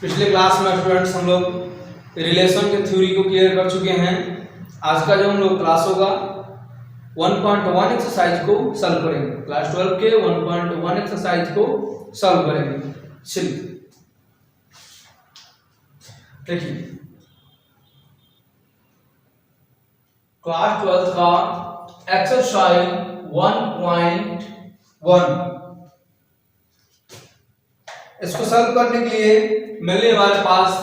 पिछले क्लास में स्टूडेंट्स हम लोग रिलेशन के थ्योरी को क्लियर कर चुके हैं। आज का जो हम लोग क्लास होगा 1.1 एक्सरसाइज को सॉल्व करेंगे। क्लास 12 के 1.1 एक्सरसाइज को सॉल्व करेंगे। चलिए देखिए, क्लास 12 का एक्सरसाइज 1.1 इसको सॉल्व करने के लिए मेनली हमारे पास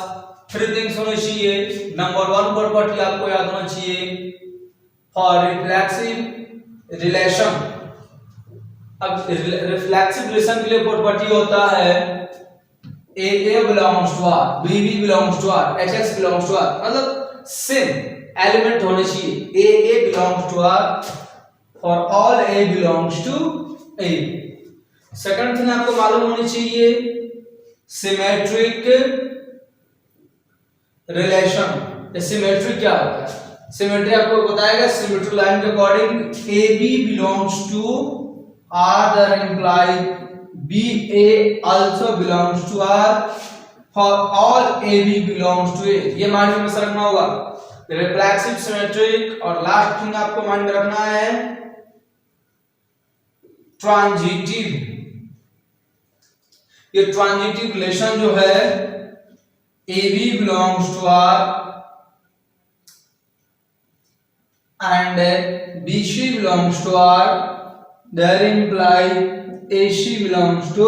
3 थिंग्स होने चाहिए। नंबर 1 प्रॉपर्टी आपको याद होना चाहिए फॉर रिफ्लेक्सिव रिलेशन। अब रिफ्लेक्सिव रिलेशन के लिए प्रॉपर्टी होता है A belongs to R, B belongs to R, H X belongs to R, मतलब सेम एलिमेंट होने चाहिए। A belongs to R for all A belongs to A. Second thing आपको मालूम होनी चाहिए सिमेट्रिक रिलेशन। सिमेट्री क्या होता है? सिमेट्री आपको बताएगा सिमेट्री लाइन के according A B belongs to R that imply B A also belongs to R for all A B belongs to A. ये माइंड में रखना होगा। Reflexive symmetric. और लास्ट थिंग आपको माइंड में रखना है ट्रांजिटिव। ये ट्रांजिटिव रिलेशन जो है A B belongs to R and B C belongs to R that imply A C belongs to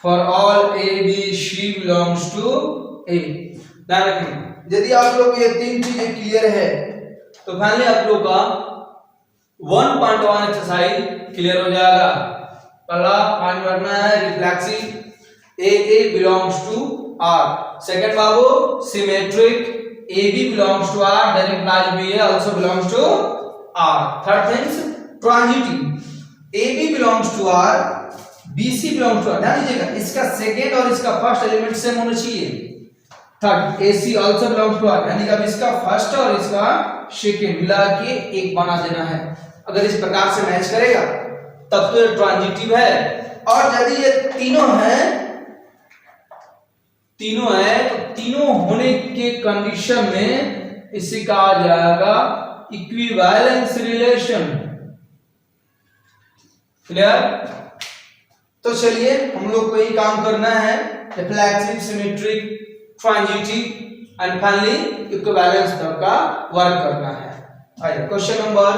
for all A B C belongs to ए। ध्यान रखें, यदि आप लोग ये 3 चीजें क्लियर है तो फाइनली आप लोग का 1.1 एक्सरसाइज क्लियर हो जाएगा। पहला माइंड रखना है reflexive A belongs to R. Second बाबू symmetric A B belongs to R that implies B A also belongs to R. Third things transitive A B belongs to R B C belongs to R. ध्यान दीजिएगा, इसका second और इसका first element same होना चाहिए। Third A C also belongs to R, यानी कि इसका फर्स्ट और इसका सेकंड मिला के एक बना देना है। अगर इस प्रकार से मैच करेगा तब तो ये ट्रांजिटिव है। और यदि ये तीनों हैं तो तीनों होने के कंडीशन में इसी का आ जाएगा इक्विवेलेंस रिलेशन। क्लियर? तो चलिए हम लोग को ही काम करना है reflexive symmetric transitive and finally equivalence तक का वर्क करना है। आइए क्वेश्चन नंबर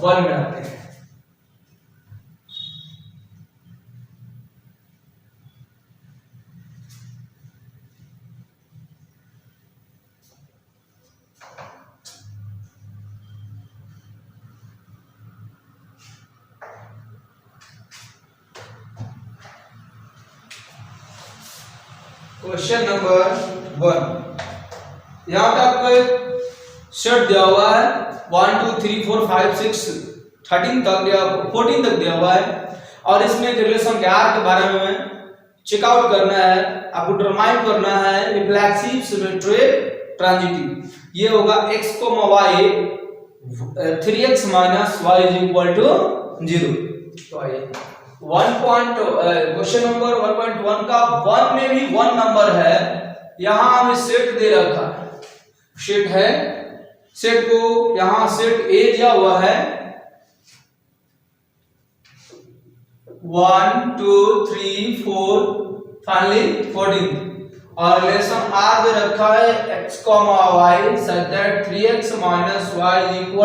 1 में आते हैं। क्वेश्चन नंबर 1, यहाँ पे आपको एक सेट दिया हुआ है 1 2 3 4 5 6 13 तक दिया, 14 तक दिया हुआ है। और इसमें एक रिलेशन के आर के बारे में चेकआउट करना है, आपको डिटरमाइन करना है रिफ्लेक्सिव सिमेट्रिक ट्रांजिटिव। ये होगा x, y 3x - y = 0। तो आइए क्वेश्चन नंबर 1.1 का 1 में भी 1 नंबर है। यहां हमें सेट दे रखा है, सेट है, सेट को यहां सेट ए दिया हुआ है 1 2 3 4 फाइनली 14। और रिलेशन आर दे रखा है x, y such that 3x - y =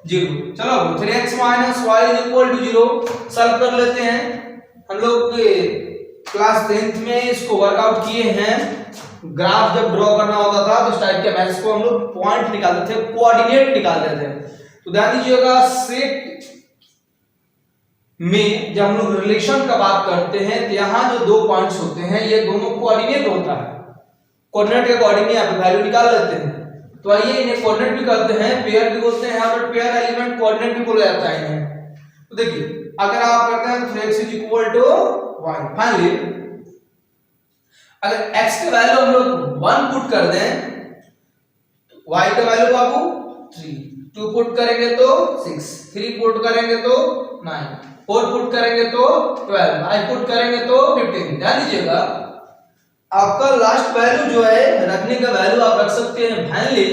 0। चलो 3x - y = 0 सॉल्व कर लेते हैं। हम लोग क्लास 10th में इसको वर्कआउट किए हैं। ग्राफ जब ड्रॉ करना होता था तो इस टाइप के मैथ्स को हम लोग पॉइंट निकालते थे, कोऑर्डिनेट निकालते थे। तो ध्यान दीजिएगा, सेट में जब हम लोग रिलेशन का बात करते हैं तो यहाँ जो 2 पॉइंट्स होते हैं ये दोनों कोऑर्डिनेट होता है। कोऑर्डिनेट के अकॉर्डिंग यहाँ पे वैल्यू निकाल लेते हैं। तो आइए इन्हें कोऑर्डिनेट भी कहते हैं, पेयर भी बोलते हैं, यहाँ पर पेयर एलिमेंट कोऑर्डिनेट भी बोला जाता है इन्हें। तो देखिए अगर आप करते हैं तो x = y। फाइनली अगर x का वैल्यू हम लोग 1 पुट कर दें, y का वैल्यू बाबू 3, 2 पुट करेंगे तो 6, 3 पुट करेंगे तो 9, 4 पुट करेंगे तो 12, 5 पुट करेंगे तो 15। ध्यान दीजिएगा आपका लास्ट वैल्यू जो है रखने का वैल्यू आप रख सकते हैं फाइनली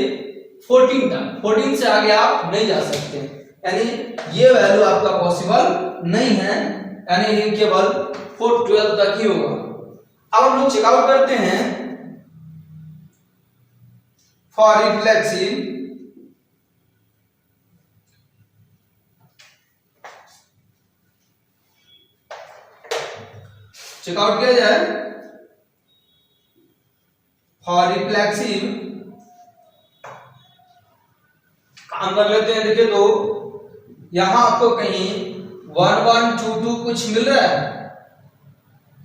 14 तक, 14 से आगे आप नहीं जा सकते, यानी ये वैल्यू आपका पॉसिबल नहीं है, यानी ये केवल 12 तक ही होगा। अब हम लोग चेकआउट करते हैं फॉर रिफ्लेक्सिव चेकआउट किया जाए फॉर रिफ्लेक्सिव, काम कर लेते हैं। देखिए तो यहां आपको कहीं 1 1 2 2 कुछ मिल रहा है,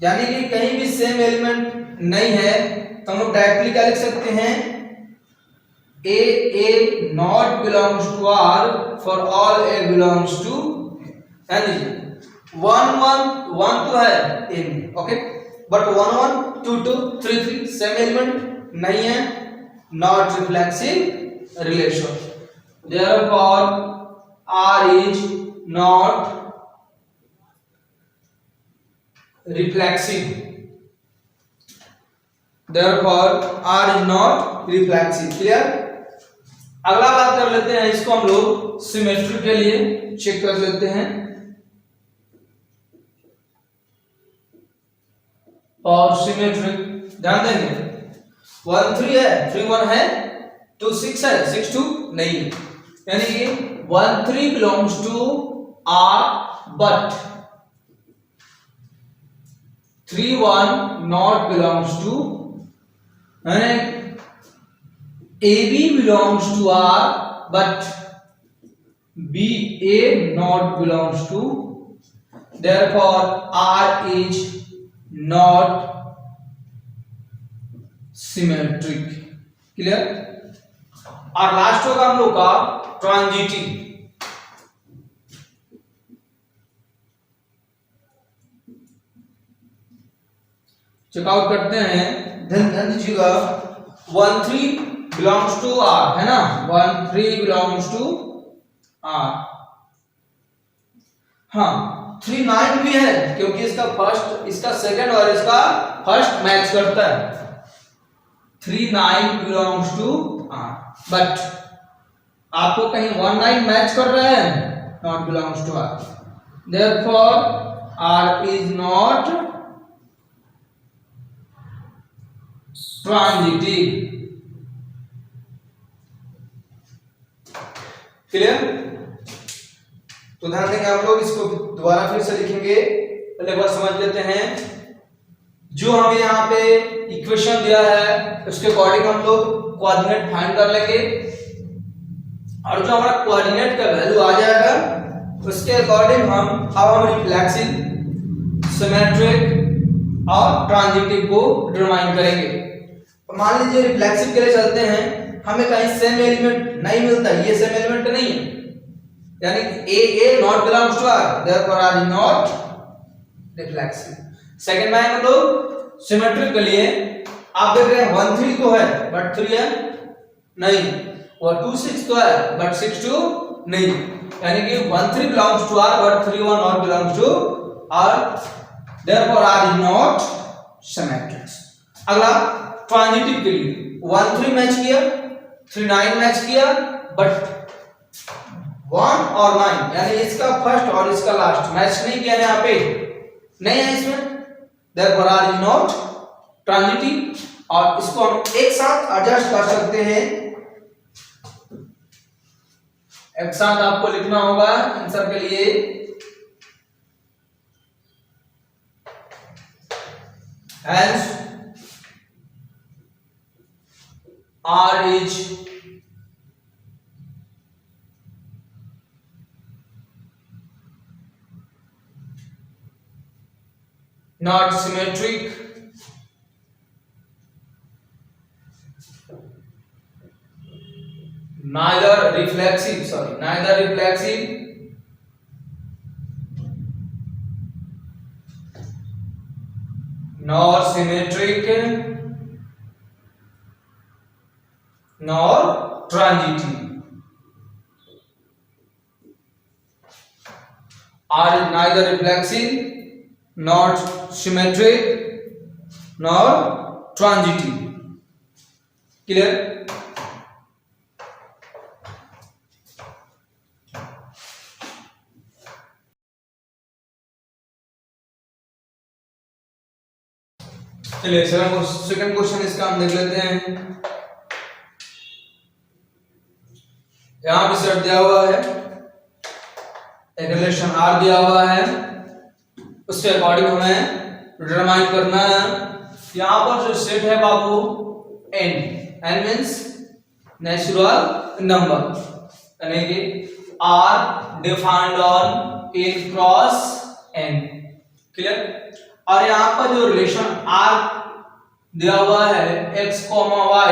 यानी कि कहीं भी सेम एलिमेंट नहीं है, तो हम लोग डायरेक्टली क्या लिख सकते हैं, a not belongs to r for all a belongs to, यानी 1 1 1 तो है a में, ओके, बट 1 1 2 2 3 3 सेम एलिमेंट नहीं है, not reflexive relation, therefore r is not reflexive, therefore r is not reflexive, clear. अगला बात कर लेते हैं, इसको हम लोग सिमेट्री के लिए चेक कर लेते हैं। और सिमेट्री ध्यान देंगे 1 3 है, 3 1 है, 2 6 है, 6 2 नहीं है, यानी कि 1 3 belongs to r but 3 1 not belongs to, यानी AB belongs to R but BA not belongs to, therefore R is not symmetric, clear। और लास्ट होगा हम लोग का ट्रांजिटिव, चेकआउट करते हैं, ध्यान दीजिएगा 1 3 belongs to R है ना, 1 3 belongs to R, हाँ 3 9 भी है, क्योंकि इसका फर्स्ट, इसका सेकंड और इसका फर्स्ट मैच करता है, 3 9 belongs to R, बट आपको कहीं 1 9 मैच कर रहा है, not belongs to R, therefore R is not transitive, clear. तो ध्यान देंगे आप लोग, इसको दोबारा फिर से लिखेंगे, पहले एक बार समझ लेते हैं। जो हमें यहाँ पे इक्वेशन दिया है उसके अकॉर्डिंग हम लोग कोऑर्डिनेट फाइंड कर लेंगे, और जो हमारा कोऑर्डिनेट का वैल्यू आ जाएगा उसके अकॉर्डिंग हम रिफ्लेक्सिव, सिमेट्रिक और ट्रांजिटिव को डिटरमाइन करेंगे। तो मान लीजिए रिफ्लेक्सिव के लिए चलते हैं, हमें कहीं सेम एलिमेंट नहीं मिलता, ये सेम एलिमेंट नहीं है, यानी कि a not belongs to r, therefore r is not reflexive। Second में हम लोग सिमेट्रिक के लिए आप देख रहे हैं 1 3 तो है बट 3 है नहीं, और 2 6 तो है बट 6 2 नहीं, यानी कि 1 3 belongs to r but 3 1 not belongs to r, therefore r is not symmetric। अगला ट्रांजिटिव के लिए 1 3 मैच किया, 3 9 मैच किया, बट 1 और 9 यानी इसका फर्स्ट और इसका लास्ट मैच नहीं किया, यहाँ पे नहीं है इसमें, therefore r is not transitive। और इसको हम एक साथ एडजस्ट कर सकते हैं, एक साथ आपको लिखना होगा आंसर के लिए, hence r is not symmetric, neither reflexive nor symmetric nor transitive। R is neither reflexive, not symmetric, nor transitive. Clear? चलिए सेकंड क्वेश्चन इसका हम देख लेते हैं। यहां पे सेट दिया हुआ है, एक रिलेशन R दिया हुआ है, उसके अकॉर्डिंग हमें डिटरमाइन करना है। यहां पर जो सेट है बाबू n मींस नेचुरल नंबर, यानी कि R defined on n cross n। Clear? और यहां पर जो रिलेशन R दिया हुआ है x, y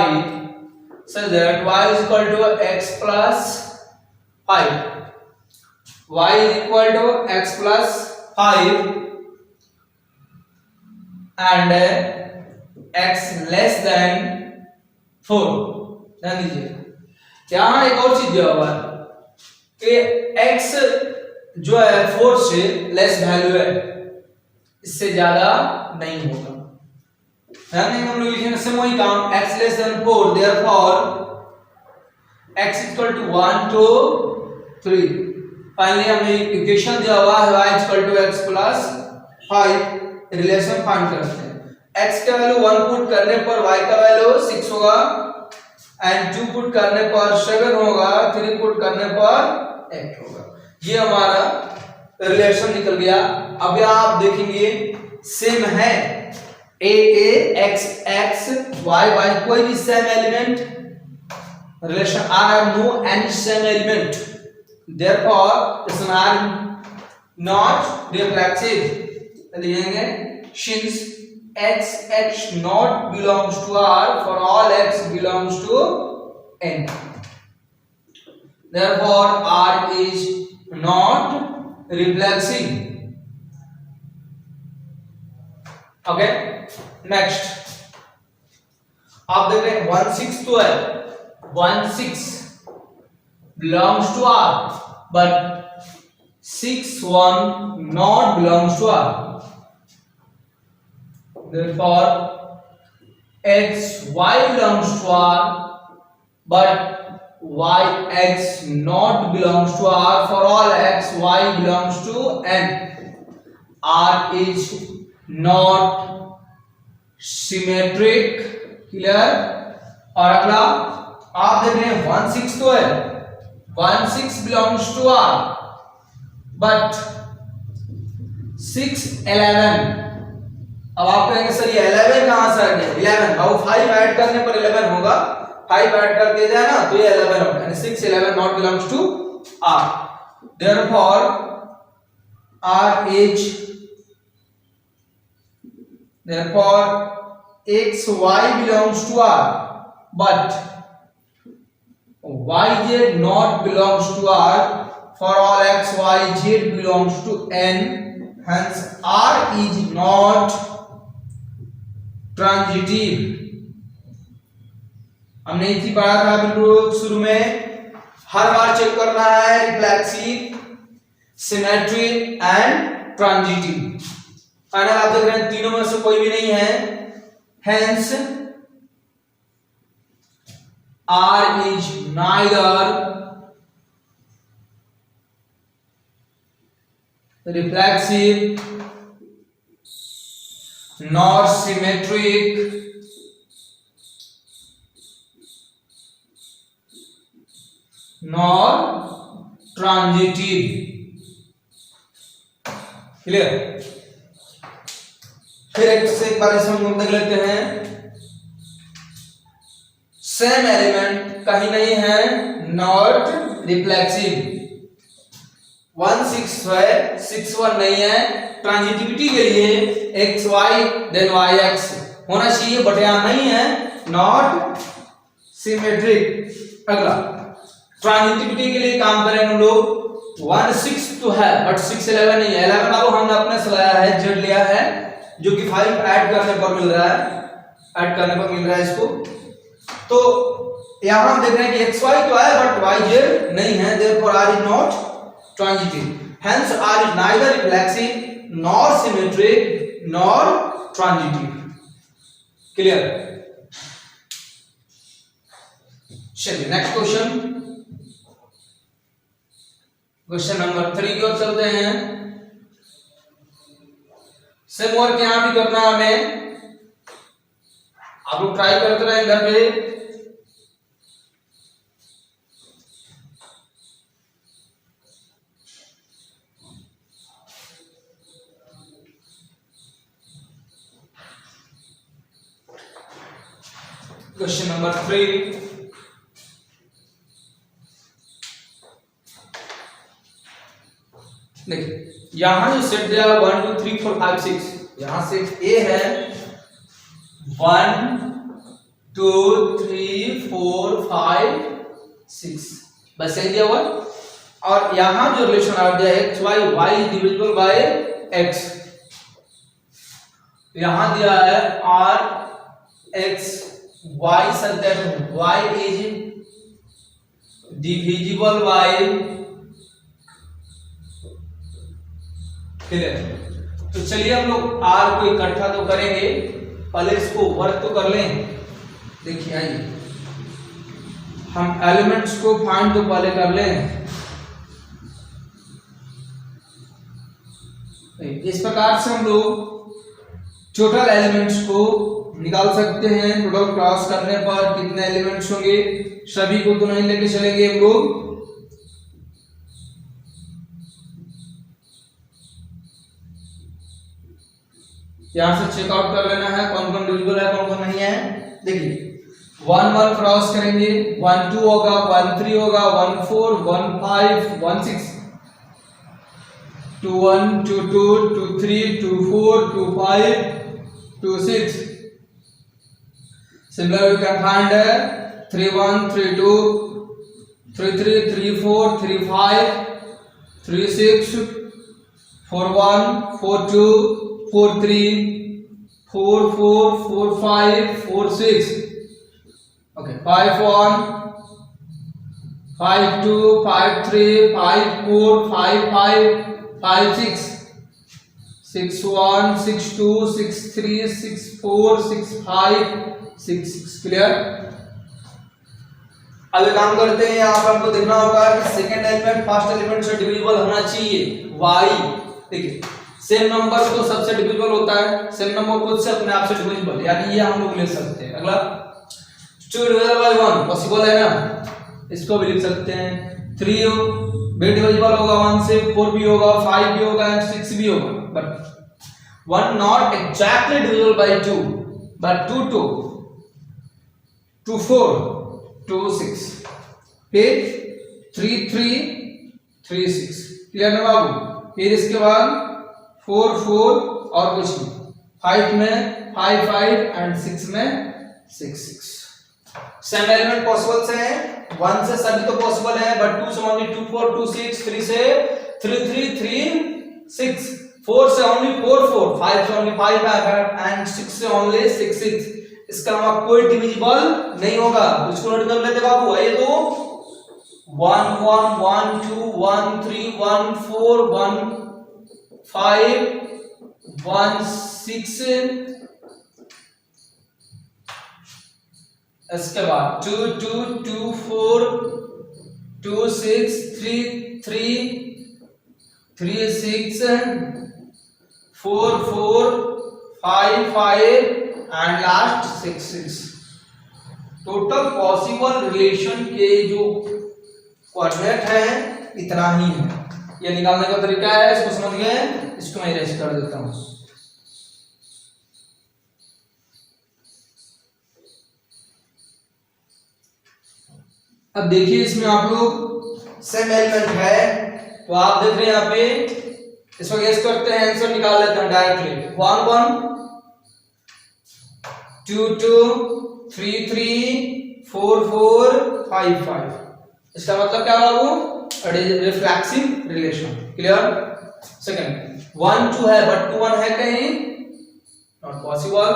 such that y is equal to x plus 5, y is equal to x plus 5 and x less than 4। ध्यान दीजिए यहां एक और चीज दिया हुआ है कि x जो है 4 से लेस वैल्यू है, इससे ज्यादा नहीं होगा। ध्यान देंगे हम लोग लिखेंगे सेम वही काम, x less than 4 therefore x equal to 1 2 3। Finally हमें इक्वेशन दिया हुआ है y equal to x plus 5। Relation find करते हैं। x का वैल्यू 1 पुट करने पर y का वैल्यू 6 होगा एंड 2 पुट करने पर 7 होगा, 3 पुट करने पर 8 होगा। ये हमारा रिलेशन निकल गया। अब यहां आप देखेंगे सेम है a x x y y, कोई भी same element relation R have no any same element, therefore this are not reflexive। लिखेंगे since x x not belongs to R for all x belongs to n, therefore R is not reflexive। Okay next आप देख रहे हैं 1/6 तो है, 1/6 belongs to R but 6/1 not belongs to R, therefore x y belongs to R but y x not belongs to R for all x y belongs to n, R is not symmetric। Clear? और अगला आप देख रहे हैं 1/6 तो है, 1/6 belongs to R but 6/11। अब आप कहेंगे सर ये 11 कहां से आ गया? 11 बाबू 5 ऐड करने पर 11 होगा, 5 ऐड कर दिया जाए ना तो ये 11 होगा, यानी 6/11 not belongs to R, therefore R is therefore x y belongs to R but y z not belongs to R for all x y z belongs to n, hence R is not transitive। हमने इसी पढ़ा था बिल्कुल शुरू में, हर बार check करना है reflexive, symmetric and transitive. Final आप देख रहे हैं तीनों में से कोई भी नहीं है, hence R is neither reflexive nor symmetric nor transitive। Clear? फिर एक बार इसमें हम देख लेते हैं, सेम एलिमेंट कहीं नहीं है, नॉट रिफ्लेक्सिव। 1/6 है, 6/1 नहीं है। ट्रांजिटिविटी के लिए X Y then Y X होना चाहिए बट यहां नहीं है, नॉट सिमेट्रिक। अगला ट्रांजिटिविटी के लिए काम करें हम लोग, 1/6 तो है बट 6/11 नहीं है। 11 बाबू हमने अपने से लाया है, जेड लिया है जो कि 5 ऐड करने पर मिल रहा है, ऐड करने पर मिल रहा है इसको। तो यहां हम देख रहे हैं कि एक्स वाई तो है बट वाई जेड नहीं है, therefore R is not transitive, hence R is neither reflexive nor symmetric nor transitive. Clear? चलिए नेक्स्ट क्वेश्चन, क्वेश्चन नंबर 3 की ओर चलते हैं। सेम वर्क यहां भी करना है हमें, आप लोग ट्राई करते रहे घर पे। क्वेश्चन नंबर 3, देखिए यहां जो सेट दिया 1 2 3 4 5 6, यहां सेट ए है 1 2 3 4 5 6, बस यही दिया हुआ। और यहां जो रिलेशन आ दिया X Y, Y is divisible by X, यहां दिया है R X Y such that Y is divisible by, clear? तो चलिए हम लोग आर को इकट्ठा तो करेंगे, पहले इसको वर्क तो कर लें। देखिए आइए हम एलिमेंट्स को फाइंड तो पहले कर लें। इस प्रकार से हम लोग टोटल एलिमेंट्स को निकाल सकते हैं। टोटल क्रॉस करने पर कितने एलिमेंट्स होंगे, सभी को तो नहीं लेके चलेंगे हम लोग। यहां से चेकआउट कर लेना है कौन कौन डिविजिबल है कौन कौन नहीं है। देखिए 1 1 क्रॉस करेंगे, 1 2 होगा, 1 3 होगा, 1 4 1 5 1 6, 2 1 2 2 2 3 2 4 2 5 2 6। Similarly, we can find 3 1 3 2 3 3 3 4 3 5 3 6 4 1 4 2 4 3 4 4 4 5 4 6, okay 5 1 5 2 5 3 5 4 5 5 5 6 6 1 6 2 6 3 6 4 6 5 6 6, clear? अब एक काम करते हैं, यहाँ पर हमको देखना होगा कि सेकंड एलिमेंट फर्स्ट एलिमेंट से डिविजिबल होना चाहिए y। देखिए सेम नंबर तो सबसे डिविजिबल होता है, सेम नंबर खुद से अपने आप से डिविजिबल, यानी ये हम लोग ले सकते हैं। अगला 2 डिवाइडेड बाय 1 पॉसिबल है ना, इसको भी लिख सकते हैं। 3 भी डिविजिबल होगा 1 से, 4 भी होगा, 5 भी होगा एंड 6 भी होगा, but 1 not exactly divisible by 2, but 2 2 2 4 2 6, फिर 3 3 3 6, क्लियर ना बाबू? फिर इसके बाद 4 4 और कुछ नहीं, 5 में 5 5 एंड 6 में 6 6। सेम एलिमेंट पॉसिबल से हैं, 1 से सभी तो पॉसिबल है, बट 2 से ओनली 2 4 2 6, 3 से 3 3 3 6, 4 से ओनली 4 4, 5 से ओनली 5 5 एंड 6 से ओनली 6 6। इसका अलावा कोई डिविजिबल नहीं होगा, इसको नोट कर लेते बाबू। आइए तो 1 1 1 2 1 3 1 4 1 5 1 6, इसके बाद 2 2 2 4 2 6 3 3 3 6 4 4 5 5 and last 6 6। Total possible relation के जो कोऑर्डिनेट है इतना ही है, ये निकालने का तरीका है, इसको समझ गए? इसको मैं इरेज कर देता हूं। अब देखिए इसमें आप लोग सेम एलिमेंट है, तो आप देख रहे हैं यहाँ पे, इसको गेस करते हैं, आंसर निकाल लेते हैं डायरेक्टली। 1 1 2 2 3 3 4 4 5 5, इसका मतलब क्या बाबू? Reflexive relation, clear? सेकंड 1 2 है बट 2 1 है कहीं, not possible,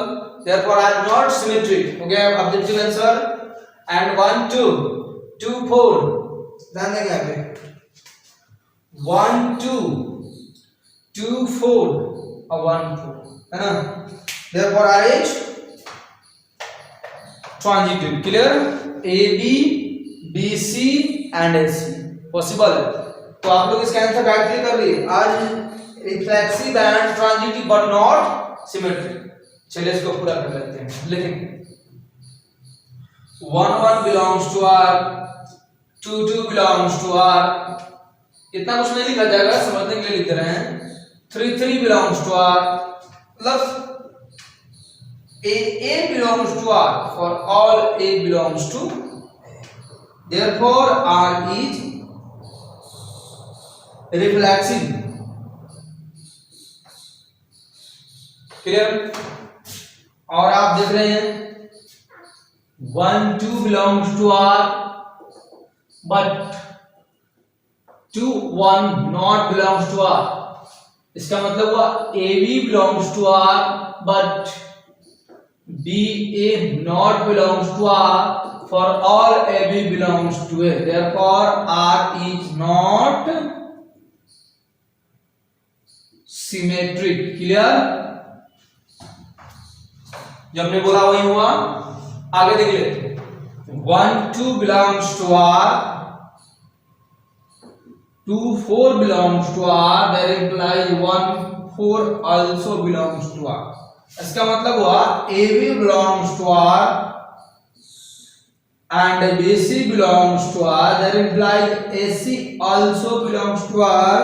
therefore I am not symmetric, okay? Objective answer. And 1 2 2 4, ध्यान देंगे यहाँ पे 1 2 2 4 और 1 4, है ना? Therefore R is transitive. Clear? A B, B C and A C possible है। तो आप लोग इसका आंसर डायरेक्टली कर लिए। आज reflexive and transitive but not symmetric. चलिए इसको पूरा कर लेते हैं। लिखेंगे 1 1 belongs to R, 2 2 belongs to R. इतना कुछ नहीं लिखा जाएगा, समझने के लिए लिख रहे हैं। 3 3 बिलोंग्स टू आर, मतलब A belongs to R, for all A belongs to A. Therefore R is reflexive. Clear? और आप देख रहे हैं 1 2 belongs to R, but 2 1 not belongs to R. इसका मतलब हुआ AB belongs to R, but BA not belongs to R, for all AB belongs to A. Therefore R is not symmetric. Clear? जो हमने बोला वही हुआ। आगे देख लेते। 1 2 belongs to R, 2 4 belongs to R, that implies 1 4 also belongs to R. इसका मतलब हुआ AB belongs to R and BC belongs to R, that implies AC also belongs to R,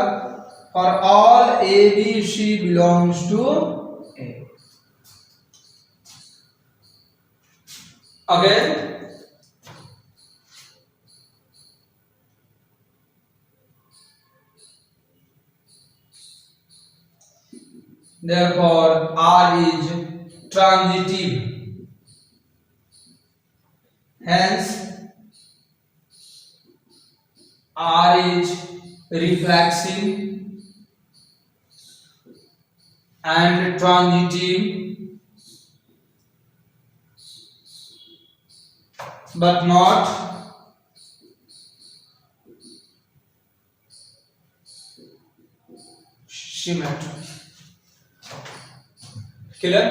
for all ABC belongs to A. Again, therefore R is transitive, hence R is reflexive and transitive but not symmetric. Clear?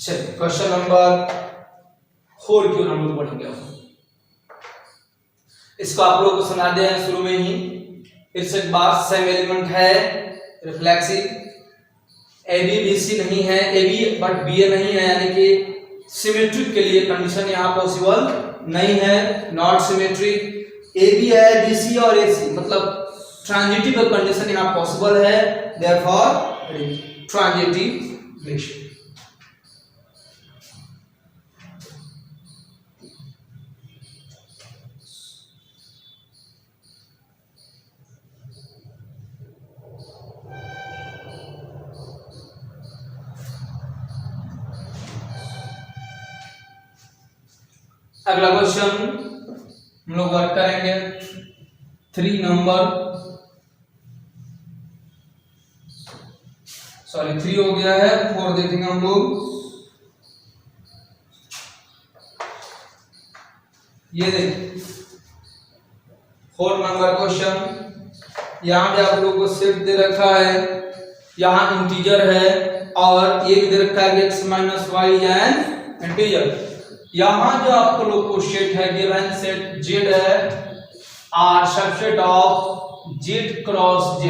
चलिए question number 4 क्यों हम लोग पढ़ेंगे। इसको आप लोगों को सुना दिया है शुरू में ही, फिर से एक बार। सेम एलिमेंट है, reflexive, A B B C नहीं है, A B but B A नहीं है, यानी कि सिमेट्रिक के लिए कंडीशन यहाँ पॉसिबल नहीं है। नॉट सिमेट्रिक, ए बी है, बी सी और ए सी, मतलब ट्रांजिटिव कंडीशन यहाँ पॉसिबल है। Therefore transitive relation। अगला क्वेश्चन हम लोग वर्क करेंगे 3 नंबर, सॉरी 3 हो गया है, 4 देखेंगे हम लोग। ये देखिए 4 नंबर क्वेश्चन। यहाँ पे आप लोगों को सेट दे रखा है, यहाँ इंटीजर है और ये भी दे रखा है x minus Y and integer. यहाँ जो आपको लोग को सेट है, गिवन सेट z है, R subset of z cross z।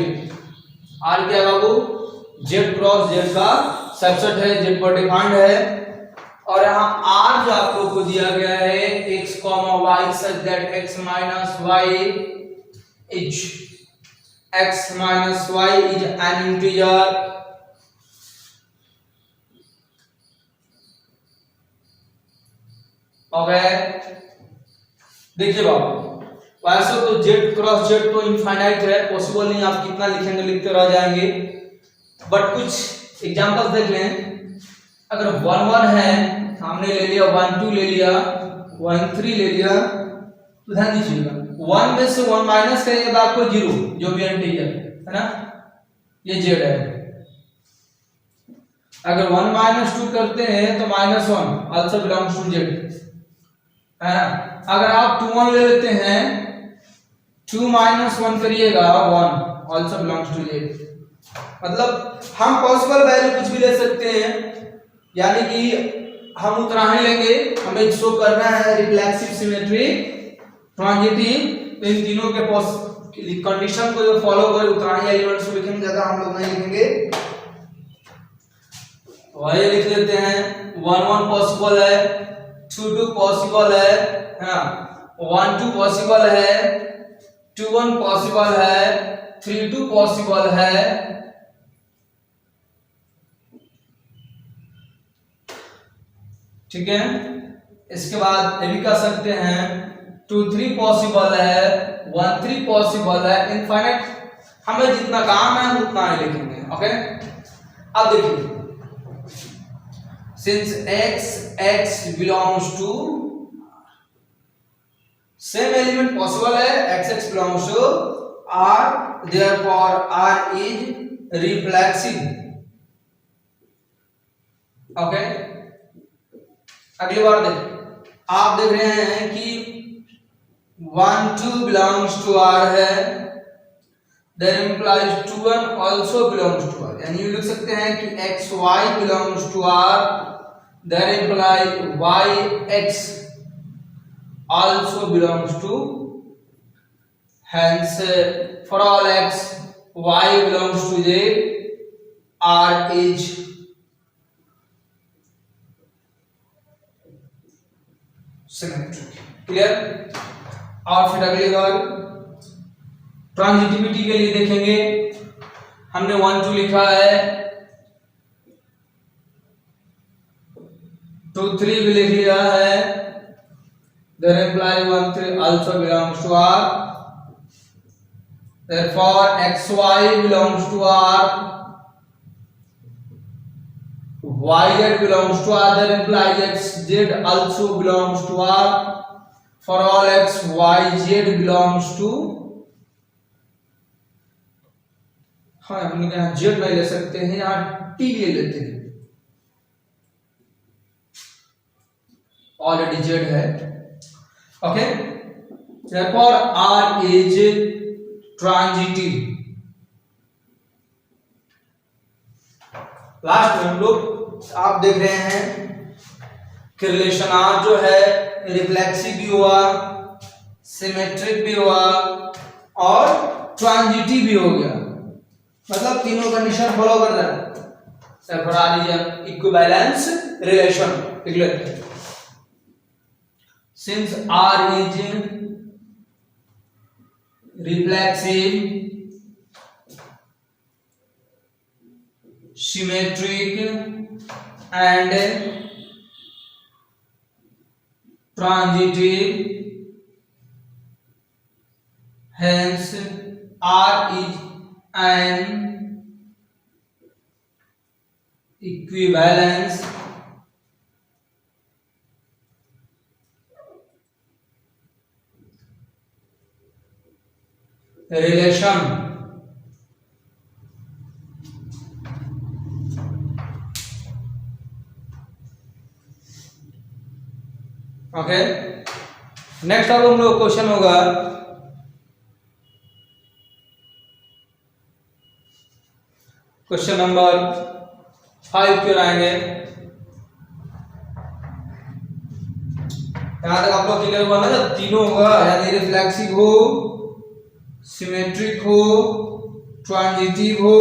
R क्या बाबू? z क्रॉस z का सबसेट है, z पर डिफाइंड है। और यहाँ r जो आप लोग को दिया गया है x, y such that x minus y is an integer। Okay, देखिए बाबू, वैसे तो z क्रॉस z तो इनफाइनाइट है, पॉसिबल नहीं, आप कितना लिखेंगे लिखते रह जाएंगे। बट कुछ एग्जांपल्स देख लें। अगर 1 1 है, हमने ले लिया, 1 2 ले लिया, 1 3 ले लिया, तो ध्यान दीजिएगा 1 में से 1 माइनस करेंगे तो आपको 0, जो भी इंटीजर है ना, ये z है। अगर 1 माइनस 2 करते हैं तो -1 आल्सो बिलोंग्स टू z, है ना। अगर आप 2 1 ले लेते हैं, 2 माइनस 1 करिएगा 1 आल्सो बिलोंग्स टू z। मतलब हम पॉसिबल वैल्यू कुछ भी ले सकते हैं, यानी कि हम उतना ही लेंगे, हमें शो करना है रिफ्लेक्सिव, सिमेट्रिक, ट्रांजिटिव। इन तीनों के कंडीशन को जो फॉलो करे उतना ही एलिमेंट्स को लिखेंगे, ज्यादा हम लोग नहीं लिखेंगे। वही लिख लेते हैं 1 पॉसिबल है, 2 पॉसिबल है, हाँ 1 पॉसिबल है, 2 पॉसिबल है, 3 पॉसिबल है, ठीक है। इसके बाद ये भी कर सकते हैं 2 पॉसिबल है, 1 पॉसिबल है, इनफाइनाइट। हमें जितना काम है हम उतना ही लिखेंगे, ओके। अब देखिए, since x belongs to same element possible है, x belongs to r, therefore r is reflexive, okay. अगली बार देखें, आप देख रहे हैं कि 1 2 belongs to r है, that implies 2 also belongs to r, यानी ये लिख सकते हैं कि x y belongs to r, that implies y x also belongs to, hence for all x y belongs to z, r is symmetric, clear. और फिर अगली बार ट्रांजिटिविटी के लिए देखेंगे, हमने 1 2 लिखा है, 2 3 भी लिख लिया है, that implies 1 3 also belongs to r, therefore x y belongs to r, y z belongs to r, that implies x z also belongs to r, for all x y z belongs to, हाँ हम यहाँ z नहीं ले सकते हैं, यहाँ t ले लेते हैं, ऑलरेडी z है, okay. therefore r is transitive। Last में हम लोग आप देख रहे हैं कि रिलेशन आर जो है रिफ्लेक्सिव भी हुआ, सिमेट्रिक भी हुआ और ट्रांजिटिव भी हो गया, मतलब तीनों कंडीशन फॉलो कर रहा है। therefore r is an equivalence relation, लिख लेते हैं। since r is reflexive, symmetric and transitive, hence r is an equivalence relation। Okay, next अब हम लोग क्वेश्चन होगा क्वेश्चन नंबर 5 क्यों आएंगे। यहां तक आप लोग क्लियर हुआ ना, जब तीनों होगा यानी रिफ्लेक्सिव हो, सिमेट्रिक हो, ट्रांजिटिव हो,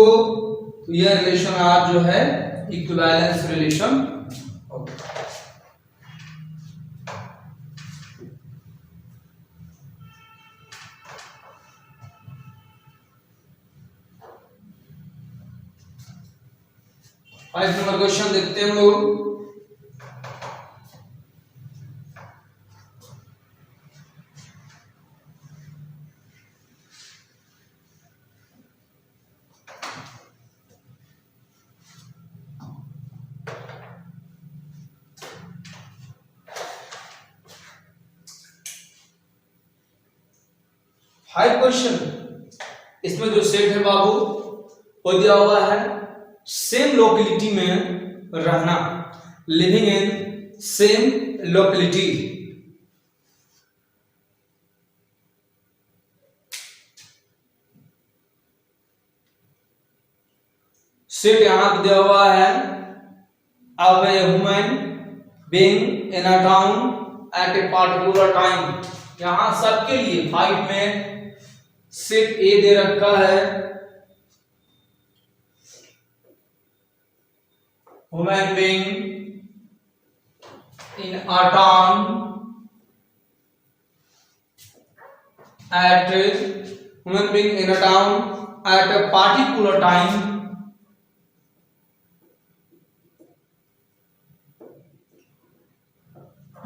तो यह रिलेशन आर जो है इक्विवेलेंस रिलेशन होगा। फाइव नंबर क्वेश्चन देखते हैं हम लोग। फाइव क्वेश्चन, इसमें जो सेट है बाबू वो दिया हुआ है सेम लोकेलिटी में रहना, living in same locality. Set यहां पर दिया हुआ है अब a woman being in a town at a particular time, यहाँ सबके लिए 5 में सिर्फ ए दे रखा है, human being in a town at human being in a town at a particular time,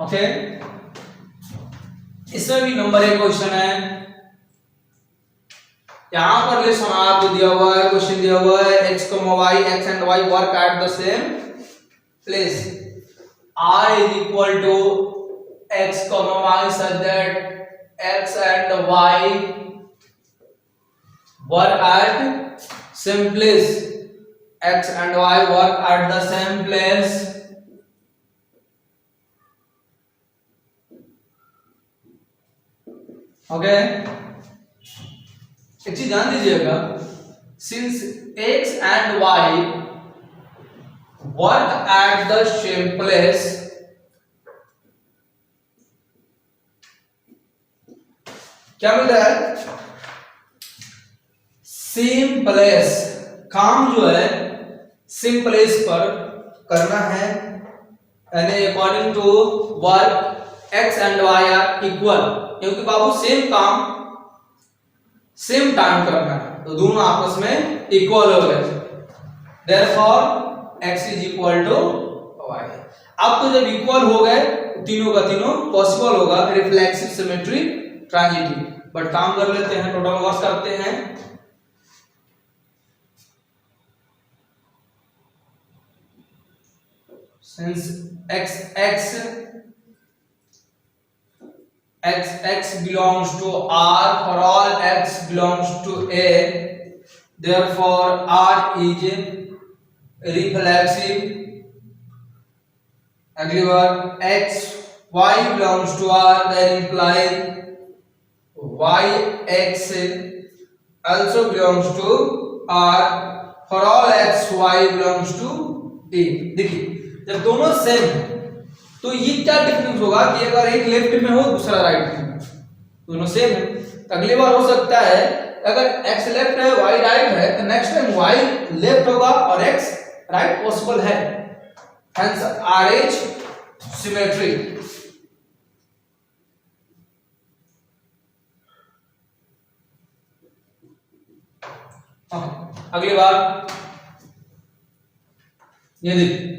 okay. इसमें भी नंबर 1 क्वेश्चन है। यहां पर लेसन आपको दिया हुआ है, क्वेश्चन दिया हुआ है x, y, x and y work at the same place, r is equal to x, y such that x and y work at same place, x and y work at the same place, okay. एक चीज ध्यान दीजिएगा, since x and y work at the same place, क्या मिल रहा है, same place, काम जो है सेम प्लेस पर करना है, यानी according to work x and y are equal, क्योंकि बाबू सेम काम सेम टाइम करना है, तो दोनों आपस में इक्वल हो गए, therefore x is equal to y। अब तो जब इक्वल हो गए तीनों का तीनों पॉसिबल होगा रिफ्लेक्सिव सिमेट्री ट्रांजिटिव, बट काम कर लेते हैं, टोटल वर्क करते हैं। Since x belongs to r, for all x belongs to a, therefore r is reflexive। अगली बार x y belongs to r, that implies y x also belongs to r, for all x y belongs to a। देखिए जब दोनों same तो ये क्या difference होगा कि अगर एक लेफ्ट में हो दूसरा राइट में, दोनों सेम है, तो अगली बार हो सकता है अगर x लेफ्ट है y राइट है, तो नेक्स्ट टाइम y लेफ्ट होगा और x राइट पॉसिबल है, हेंस RH सिमेट्री। अगली बार ये देखिए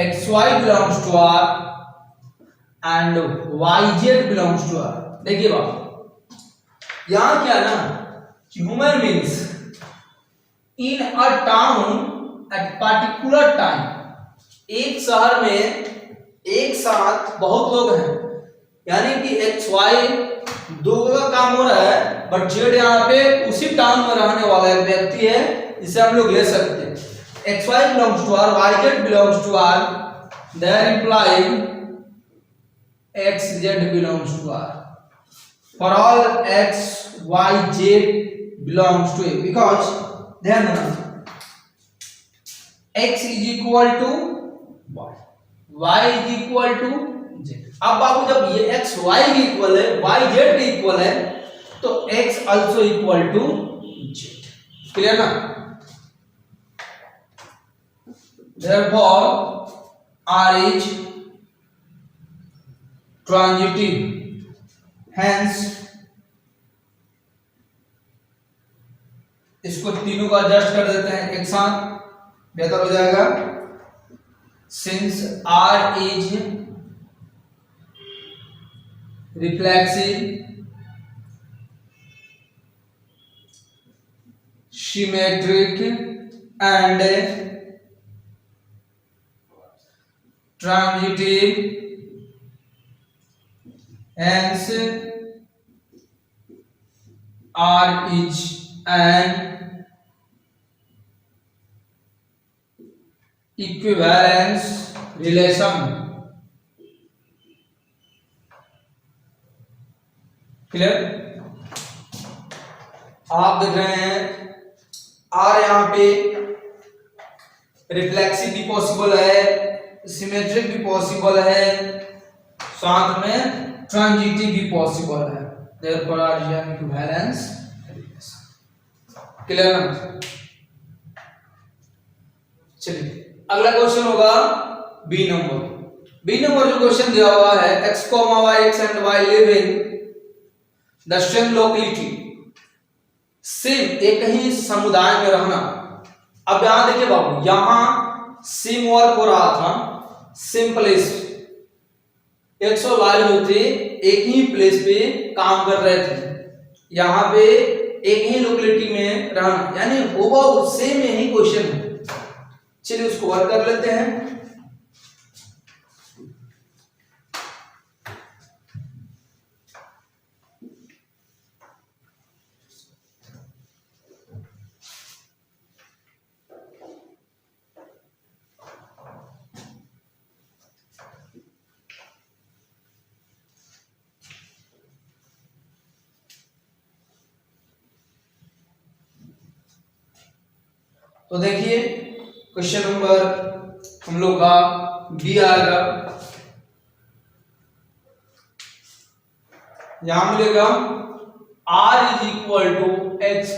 xy belongs to r and yz belongs to r। देखिए बात यहां क्या ना कि ह्यूमन बीइंग्स इन अ टाउन एट पार्टिकुलर टाइम, एक शहर में एक साथ बहुत लोग हैं, यानी कि xy दो का काम हो रहा है, बट z यहाँ पे उसी टाउन में रहने वाला एक व्यक्ति है, जिसे हम लोग ले सकते हैं। xy belongs to r, yz belongs to r, that implying xz belongs to r, for all x y z belongs to a, because ध्यान देना x is equal to y is equal to z। अब बाबू जब ये x y के equal है, y z के equal है, तो x also equal to z, clear ना। Therefore r is transitive, hence इसको तीनों को एडजस्ट कर देते हैं एक साथ, बेहतर हो जाएगा। Since r is reflexive, symmetric and transitive, hence r is an equivalence relation, clear. आप देख रहे हैं r यहाँ पे रिफ्लेक्सिव भी पॉसिबल है, सिमेट्रिक भी पॉसिबल है, साथ में ट्रांजिटिव भी पॉसिबल है। देयरफॉर आर इक्विवेलेंस क्लियर ना। चलिए अगला क्वेश्चन होगा बी नंबर। बी नंबर जो क्वेश्चन दिया हुआ है, x, y, x and y live in the same locality, same एक ही समुदाय में रहना। अब यहां देखिए बाबू, यहां सेम वर्क हो रहा था, सेम प्लेस, x और y जो थे एक ही प्लेस पे काम कर रहे थे, यहां पे एक ही लोकेलिटी में रहना, यानी होगा सेम यही क्वेश्चन है। चलिए उसको वर्क कर लेते हैं। तो देखिए क्वेश्चन नंबर हम लोग का बी आएगा, यहां मिलेगा r is equal to x,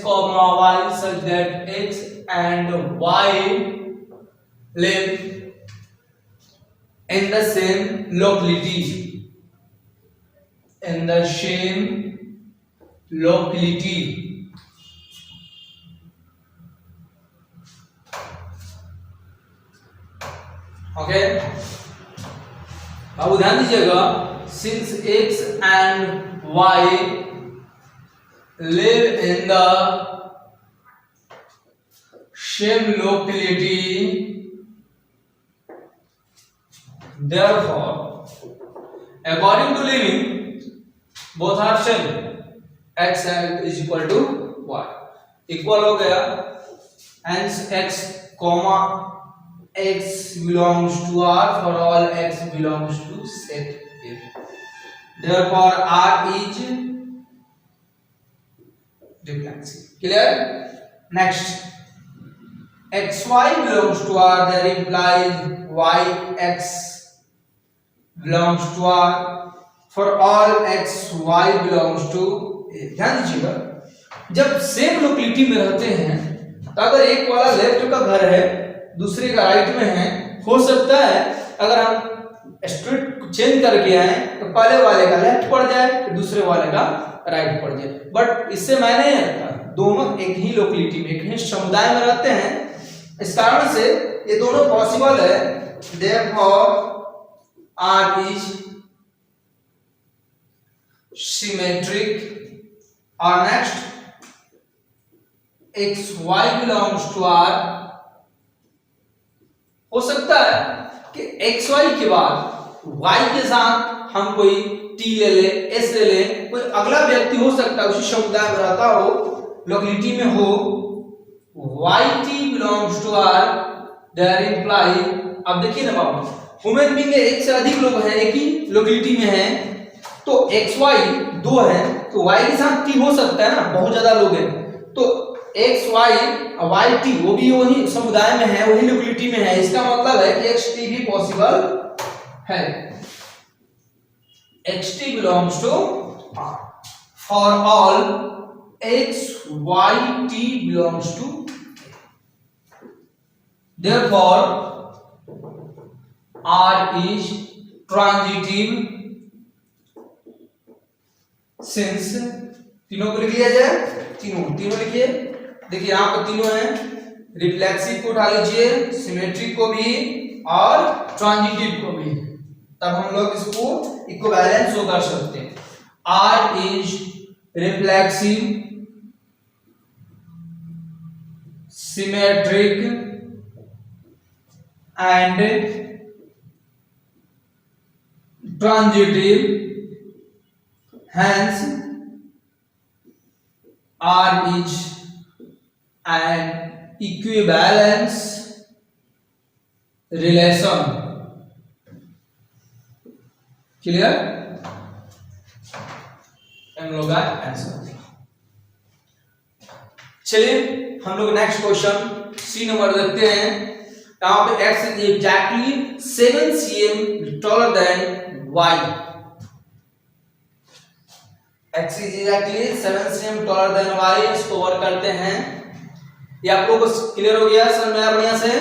y such that x and y live in the same locality, in the same locality। Okay, अब ध्यान दीजिएगा, since x and y live in the same locality, therefore according to living both are same, x is equal to y, equal हो गया, hence x comma x belongs to R for all x belongs to set F, therefore R is reflexive। Clear? Next, xy belongs to R, that implies yx belongs to R for all x y belongs to A। ध्यान दीजिएगा, जब same locality में रहते हैं तो अगर एक वाला लेफ्ट का घर है दूसरे का राइट में है, हो सकता है अगर हम स्ट्रीट चेंज करके आए तो पहले वाले का लेफ्ट पड़ जाए तो दूसरे वाले का राइट पड़ जाए, बट इससे मैं नहीं रहता, दोनों एक ही लोकेलिटी में, एक ही समुदाय में रहते हैं, इस कारण से ये दोनों पॉसिबल है। Therefore R is symmetric. और next, X Y belongs to R, हो सकता है कि एक्स वाई के बाद वाई के साथ हम कोई टी ले ले, एस ले ले, कोई अगला व्यक्ति हो सकता है उसी समुदाय में रहता हो, लोकेलिटी में हो, Y T belongs to R, there imply. अब देखिए ना बाबू, ह्यूमन बीइंग एक से अधिक लोग हैं, एक ही लोकेलिटी में हैं, तो एक्स वाई दो है तो वाई के साथ टी हो सकता है ना, बहुत ज्यादा लोग हैं, तो एक्स वाई वाई टी वो भी वही समुदाय में है, वही लोकेलिटी में है, इसका मतलब है कि एक्स टी भी पॉसिबल है। X T belongs to R for all X Y T belongs to, therefore R is transitive since, तीनों को लिख लिया जाए, तीनों लिखिए, देखिए यहां पर तीनों हैं, रिफ्लेक्सिव को उठा लीजिए, सिमेट्रिक को भी और ट्रांजिटिव को भी, तब हम लोग इसको इक्विवेलेंस कर सकते हैं। R is reflexive, symmetric and transitive, hence R is an equivalence relation। क्लियर? हम लोग का आंसर। चलिए हम लोग नेक्स्ट क्वेश्चन सी नंबर देखते हैं। यहाँ पे x is exactly 7 cm taller than y. x is exactly 7 cm taller than y. इसको वर्क करते हैं। ये आप लोगों को क्लियर हो गया, समझ में आया बढ़िया से।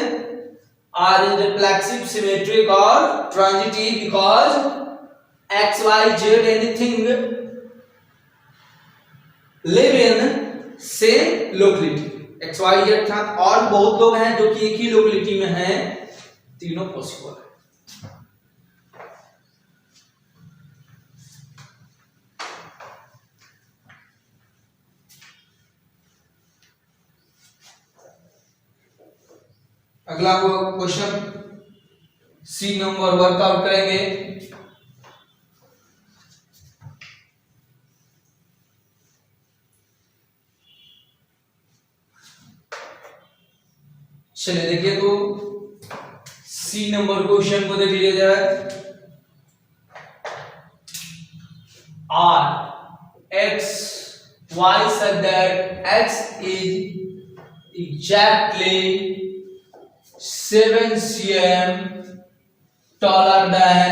R is reflexive, symmetric और transitive because x, y, z anything live in same locality. x, y, z था और बहुत लोग हैं जो कि एक ही लोकेलिटी में हैं, तीनों पॉसिबल है। अगला क्वेश्चन सी नंबर वर्कआउट करेंगे। चलिए देखिए तो सी नंबर क्वेश्चन को देख लिया जाए। R x y such that x is exactly 7 cm taller than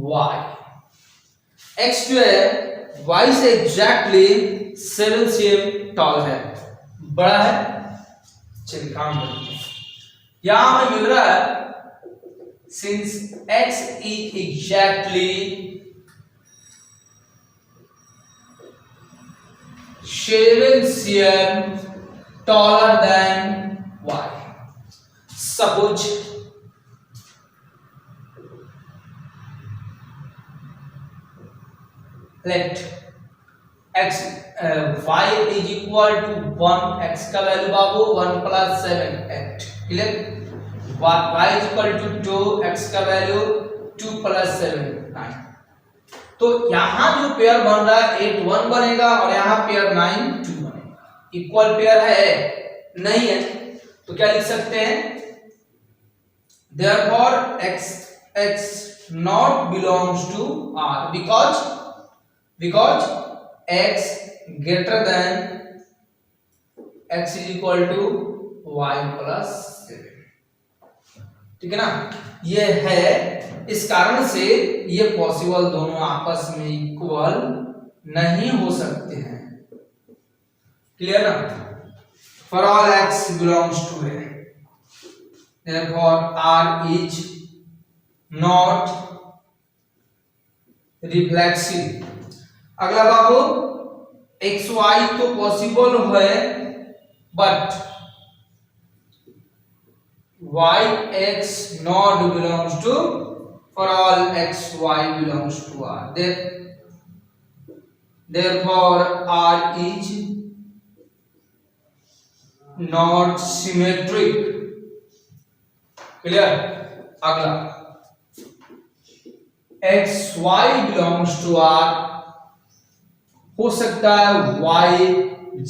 y. x जो है y से exactly 7 cm tall है, बड़ा है। चलिए काम करते हैं। यहां हमें मिल रहा है since x is exactly 7 cm taller than y. Suppose let x y is equal to 1, x का value Babu 1 + 7 8 clear. y is equal to 2, x का वैल्यू 2 + 7 9। तो यहां जो पेयर बन रहा है 8 1 बनेगा और यहां पेयर 9 2 बनेगा। इक्वल पेयर है नहीं है तो क्या लिख सकते हैं, therefore x not belongs to R because x greater than x is equal to y plus 7। ठीक है ना, ये है। इस कारण से ये पॉसिबल दोनों आपस में इक्वल नहीं हो सकते हैं। क्लियर ना, for all x belongs to A, therefore R is not reflexive। अगला बाबू एक्स वाई तो पॉसिबल है but Y X not belongs to, for all X Y belongs to R, therefore R is not symmetric. Clear. अगला X Y belongs to R, हो सकता है y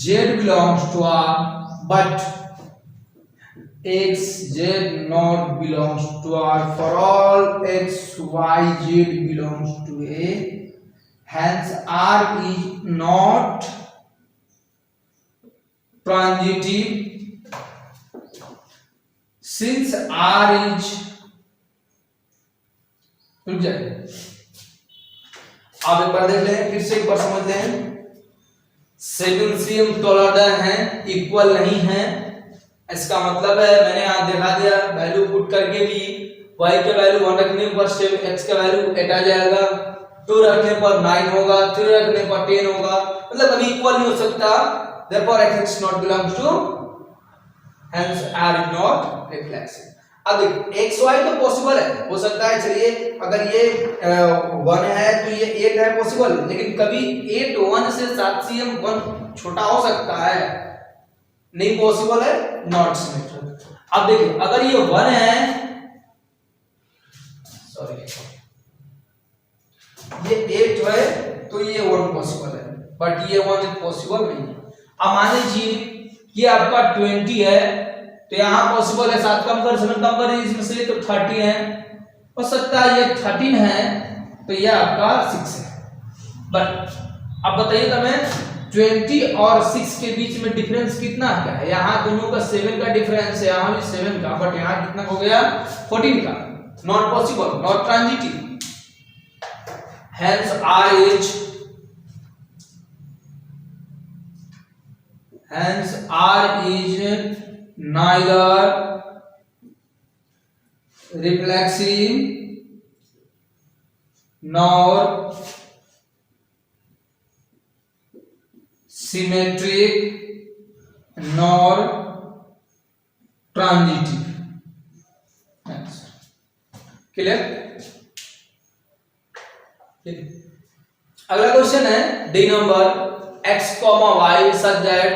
z belongs to R but x z not belongs to R, for all x y z belongs to A, hence R is not transitive since R is, रुक जाए आप एक बार देख लें, फिर से एक बार समझ लें। 7 cm टॉलर है, इक्वल नहीं है, इसका मतलब है मैंने यहां दिखा दिया वैल्यू पुट करके भी y के वैल्यू 1 रखने पर 7, x का वैल्यू 8 आ जाएगा, 2 रखने पर 9 होगा, 3 रखने पर 10 होगा, मतलब कभी इक्वल नहीं हो सकता। therefore x not belongs to, hence r is not reflexive। अब एक्स वाई तो पॉसिबल है, हो सकता है। चलिए अगर ये 1 है तो ये 8 है पॉसिबल, लेकिन कभी 8 1 से 7 cm 1 छोटा हो सकता है, नहीं पॉसिबल है, नॉट सिमेट्रिक। अब देखिए अगर ये 1 है, सॉरी ये 8 है तो ये 1 पॉसिबल है, बट ये 1 पॉसिबल नहीं है। अब मान लीजिए ये आपका 20 है तो यहां पॉसिबल है 7 कम कर 7 कम कर इसमें से तो 30 है, हो सकता है ये 13 है तो ये आपका 6 है। बट अब बताइए तुम्हें 20 और 6 के बीच में डिफरेंस कितना क्या है? यहाँ दोनों का 7 का डिफरेंस है, यहाँ भी 7 का, बट यहाँ कितना हो गया? 14 का। Not possible, not transitive. Hence R is neither reflexive nor symmetric nor transitive. Clear? अगला क्वेश्चन है D number, x, y such that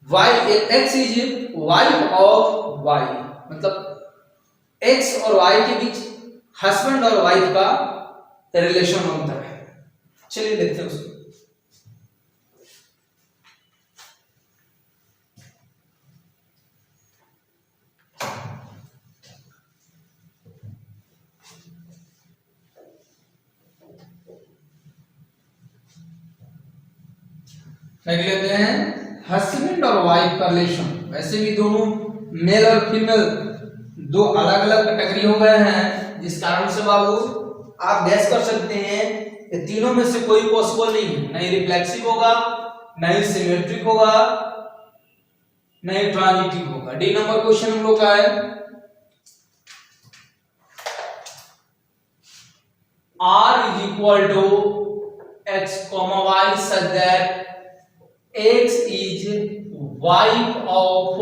y x is wife of y, मतलब x और y के बीच हस्बैंड और वाइफ का relation होता है। चलिए देखते हैं उसको। देख लेते हैं हस्बैंड और वाइफ का रिलेशन। वैसे भी दोनों मेल और फीमेल दो अलग अलग कैटेगरी हो गए हैं, जिस कारण से बाबू आप गैस कर सकते हैं ये तीनों में से कोई पॉसिबल नहीं है। नहीं रिफ्लेक्सिव होगा, नहीं सिमेट्रिक होगा, नहीं ट्रांजिटिव होगा। डी नंबर क्वेश्चन हम लोग का है R is equal to x, y such that x is wife of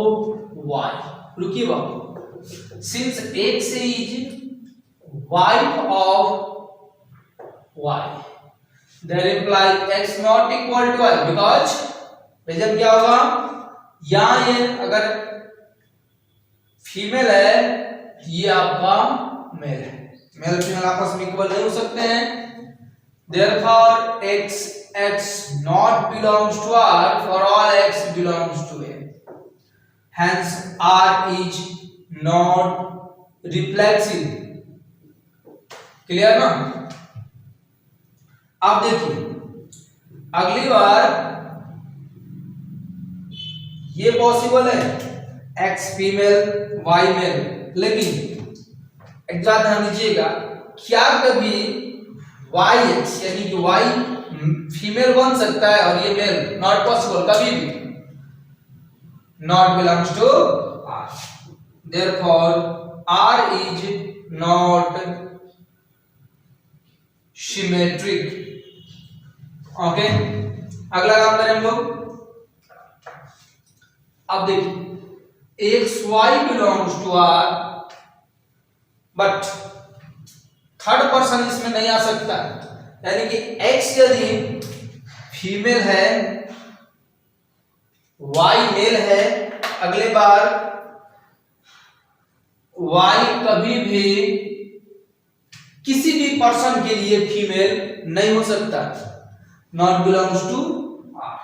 y. रुकिए बाबू, since x is wife of y, then imply x not equal to y, because result क्या होगा? यहाँ ये अगर फीमेल है, ये आपका मेल है, मेल फीमेल आपस में इक्वल नहीं हो सकते हैं। Therefore x not belongs to R for all x belongs to A. Hence R is not reflexive. Clear ना? अब देखिए अगली बार ये पॉसिबल है x फीमेल y मेल, लेकिन एक बात ध्यान दीजिएगा, क्या कभी YX यानी कि Y फीमेल बन सकता है और ये मेल? नॉट पॉसिबल, कभी भी। Not belongs to R, therefore R is not symmetric. Okay, अगला काम करें हम लोग। अब देखिए XY belongs to R, but third person इसमें नहीं आ सकता, यानी कि x यदि फीमेल है, y मेल है, अगले बार y कभी भी किसी भी पर्सन के लिए फीमेल नहीं हो सकता। Not belongs to R,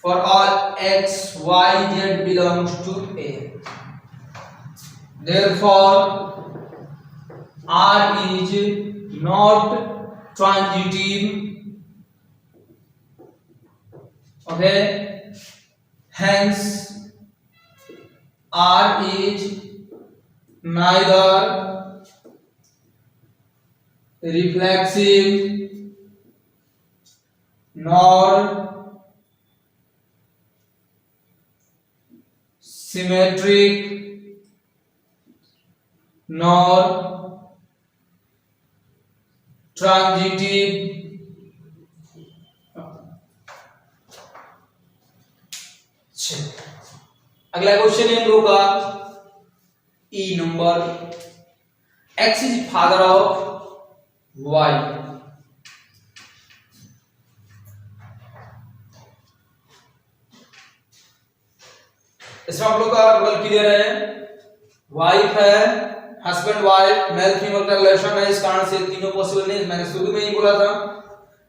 for all x y z belongs to A, therefore R is not transitive. Okay, hence R is neither reflexive nor symmetric nor transitive. अगला क्वेश्चन है हम लोग का ई number, x is father of y। इसमें आप लोग का रोल क्लियर है, वाइफ है, हस्बैंड वाइफ मेल फीमेल का रिलेशन है, इस कारण से तीनों पॉसिबल नहीं। मैंने शुरू में ही बोला था,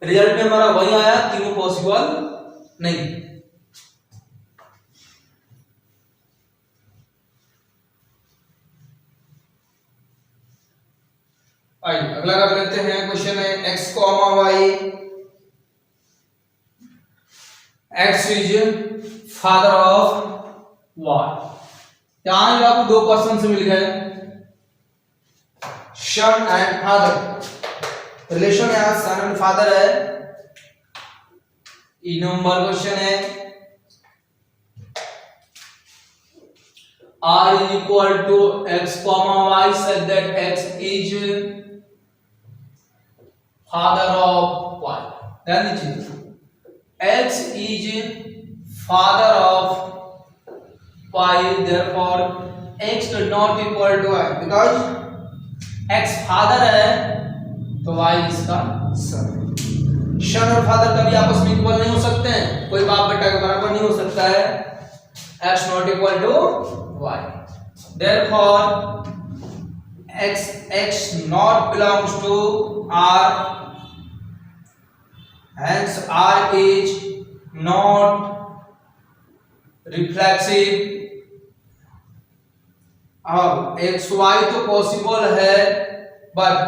रिजल्ट में हमारा वही आया, तीनों पॉसिबल नहीं। आइए अगला कर लेते हैं। क्वेश्चन है x, y X is father of Y। यहां जो आपको दो पर्सन से मिल गए, सन एंड फादर, रिलेशन है सन एंड फादर है। ई नंबर क्वेश्चन है R is equal to x comma y such that x is father of y। ध्यान दीजिए x is father of y, therefore x is not equal to y, because x father है तो y इसका सन। सन और father कभी आपस में equal नहीं हो सकते हैं, कोई बाप बेटा के बराबर नहीं हो सकता है। x not equal to y, therefore x not belongs to R, hence R is not reflexive। अब x y तो पॉसिबल है but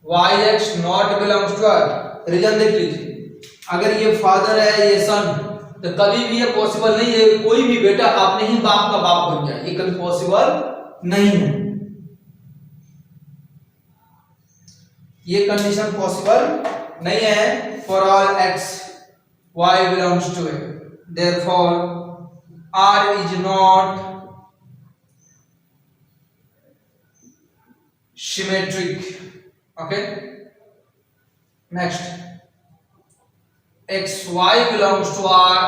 y x not belongs to R। Reason देख लीजिए, अगर ये फादर है ये सन, तो कभी भी ये पॉसिबल नहीं है कोई भी बेटा अपने ही बाप का बाप बन जाए, ये कभी पॉसिबल नहीं है, ये कंडीशन पॉसिबल नहीं है। For all X Y belongs to A, therefore R is not symmetric. Okay, next x y belongs to R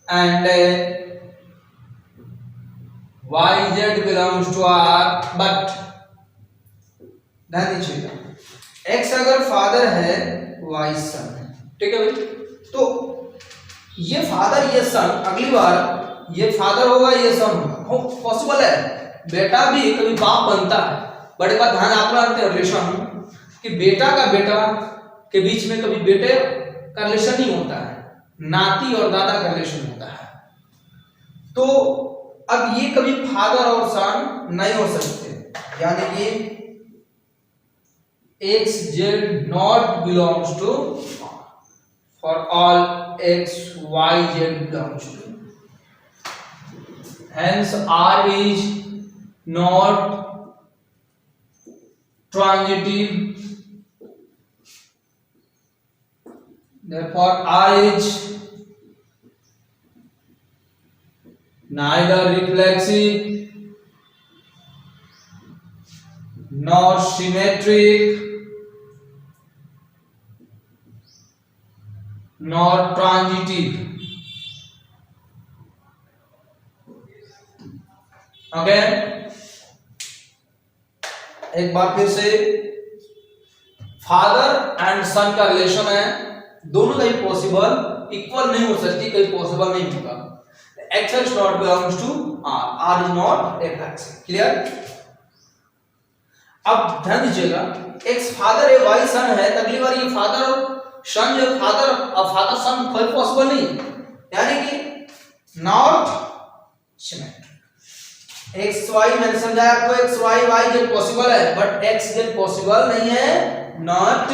and y z belongs to R, but ध्यान दीजिएगा x अगर फादर है y सन है, ठीक है भाई। तो ये फादर ये सन, अगली बार ये फादर होगा ये सन होगा, पॉसिबल है। बेटा भी कभी बाप बनता है, बड़े बात ध्यान आप रखते हैं रिलेशन कि बेटा का बेटा के बीच में कभी बेटे का रिलेशन नहीं होता है, नाती और दादा का रिलेशन होता है। तो अब ये कभी फादर और सन नहीं हो सकते, यानी कि x z not belongs to for all x y z belongs to, hence R is not transitive, therefore R is neither reflexive nor symmetric nor transitive। Okay, एक बार फिर से, फादर एंड सन का रिलेशन है, दोनों कहीं पॉसिबल इक्वल नहीं हो सकती, कहीं पॉसिबल नहीं होगा। x is not belongs to R, R is not reflexive। Clear? अब ध्यान दीजिएगा, x फादर है y सन है, अगली बार ये फादर और सन जो फादर सन कोई पॉसिबल नहीं है, यानी कि नॉट सिमेट्रिक। एक्स वाई मैंने समझाया आपको, X Y Y Z possible है बट एक्स जेड पॉसिबल नहीं है, नॉट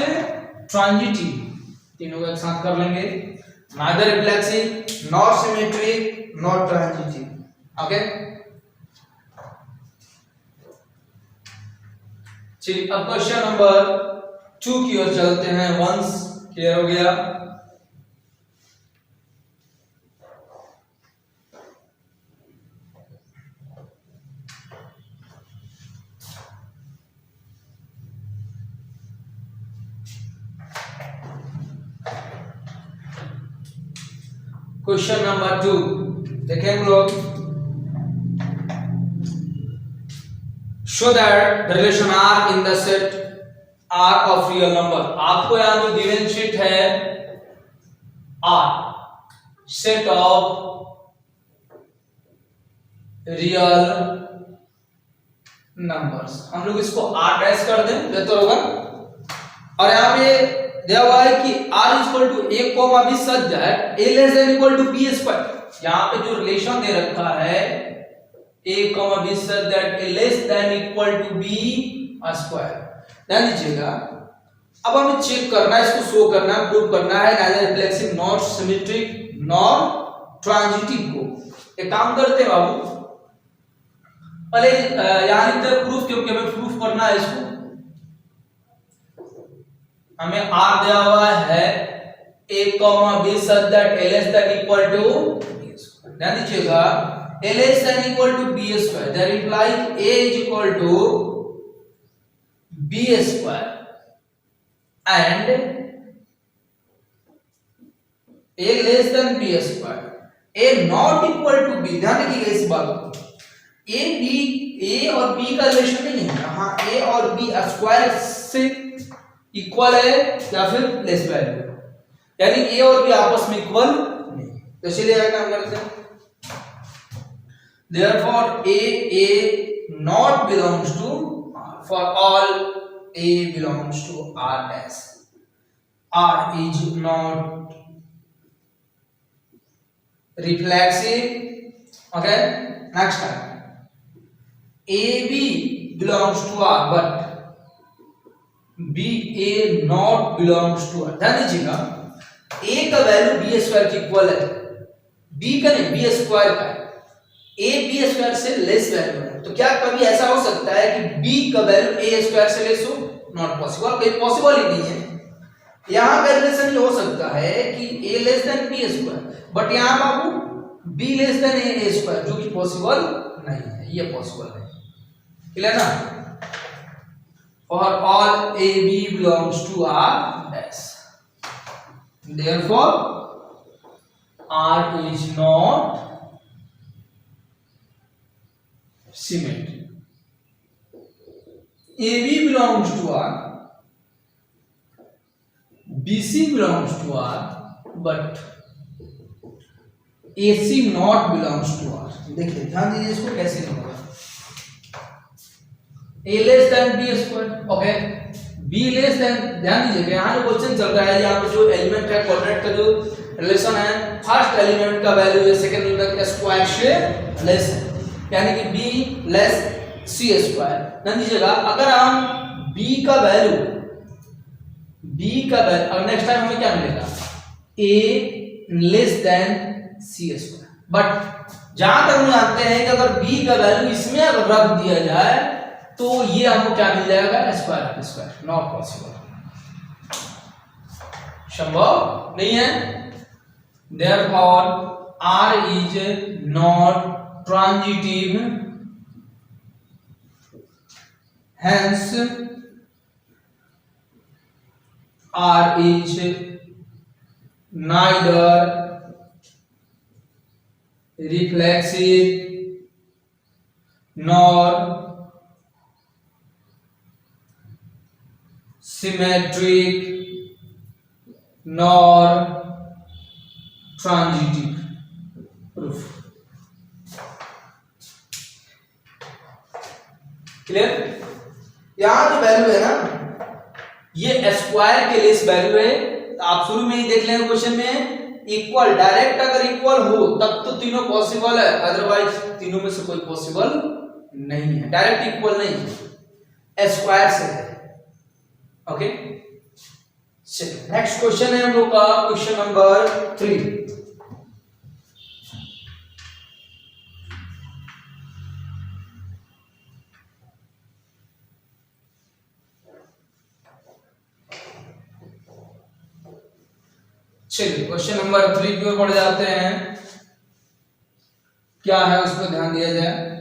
ट्रांजिटिव। तीनों को एक साथ कर लेंगे, neither reflexive not symmetric not transitive. Okay, चलिए अब क्वेश्चन नंबर 2 की ओर चलते हैं। वंस क्लियर हो गया? क्वेश्चन नंबर 2 देखें हम लोग। Show that the relation R in the set R of real number. आपको यहां जो गिवन शीट है R, set of real numbers, हम लोग इसको आर डैश कर दें बेहतर होगा। और यहां पे दिया हुआ है कि r equal to a comma b such that a less than equal to b square. यहां पे जो रिलेशन दे रखा है a comma b such that a less than equal to b square. ध्यान दीजिएगा, अब हमें चेक करना है, इसको शो करना है, प्रूव करना है neither reflexive not symmetric nor transitive को। एक काम करते हैं बाबू, पहले यहां लिखते हैं प्रूफ, क्योंकि हमें प्रूफ करना है इसको। हमें आर दिया हुआ है a, b such that a less than equal to b square। ध्यान दीजिएगा, a less than equal to b square, that implies a is equal to b square and a less than b square, a not equal to b। ध्यान रखिएगा इस बात को, a और b का relation नहीं है यहाँ, a और b स्क्वायर से इक्वल है या फिर लेस वैल्यू, यानी a और b आपस में इक्वल नहीं। तो चलिए काम करते हैं। Therefore a not belongs to R, for all a belongs to R dash, R is not reflexive। okay, next time AB belongs to R but BA not belongs to R। ध्यान दीजिएगा, A का value B square के equal है, B का नहीं, B square का है, A B square से लेस वैल्यू है। तो क्या कभी ऐसा हो सकता है कि B का वैल्यू A स्क्वायर से लेस हो? नॉट पॉसिबल, कोई पॉसिबल ही नहीं है। यहाँ का रिलेशन ये हो सकता है कि A less than B square, but यहाँ बाबू B less then A square, जो कि पॉसिबल नहीं है, ये पॉसिबल है। क्लियर ना? For all AB belongs to R dash, therefore R is not symmetric। AB belongs to R, BC belongs to R, but AC not belongs to R। देखिए ध्यान दीजिए इसको कैसे होगा, A less than B square, okay, B less then, ध्यान दीजिएगा यहाँ जो क्वेश्चन चल रहा है, यहाँ पे जो एलिमेंट है, कोऑर्डिनेट का जो रिलेशन है, फर्स्ट एलिमेंट का वैल्यू है सेकंड एलिमेंट का स्क्वायर से लेस है, यानी कि B लेस C स्क्वायर। ध्यान दीजिएगा, अगर हम B का वैल्यू और नेक्स्ट टाइम हमें क्या मिलेगा, A less then C square. But जहां तक हम जानते हैं कि अगर B का वैल्यू इसमें अगर रख दिया जाए तो ये हमको क्या मिल जाएगा, स्क्वायर स्क्वायर, नॉट पॉसिबल, संभव नहीं है। Therefore R is not transitive, hence R is neither reflexive nor symmetric nor transitive। proof clear? यहां जो वैल्यू है ना, ये स्क्वायर के लेस वैल्यू है। आप शुरू में ही देख लेंगे क्वेश्चन में, इक्वल, डायरेक्ट अगर इक्वल हो तब तो तीनों पॉसिबल है, अदरवाइज तीनों में से कोई पॉसिबल नहीं है। डायरेक्ट इक्वल नहीं है, स्क्वायर से है। ओके, चलिए नेक्स्ट क्वेश्चन है हम लोग का, क्वेश्चन नंबर 3। चलिए क्वेश्चन नंबर 3 की ओर बढ़ जाते हैं। क्या है उस पर ध्यान दिया जाए।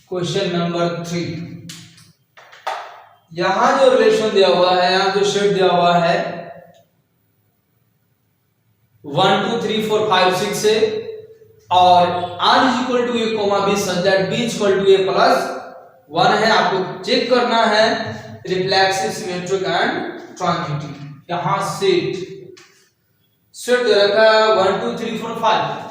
क्वेश्चन नंबर 3, यहां जो रिलेशन दिया हुआ है, यहां जो सेट दिया हुआ है 1 2 3 4 5 6 से, और r is equal to a, b such that b is equal to a plus 1 है। आपको चेक करना है रिफ्लेक्सिव, सिमेट्रिक एंड ट्रांजिटिव। यहां सेट दे रखा है 1 2 3 4 5,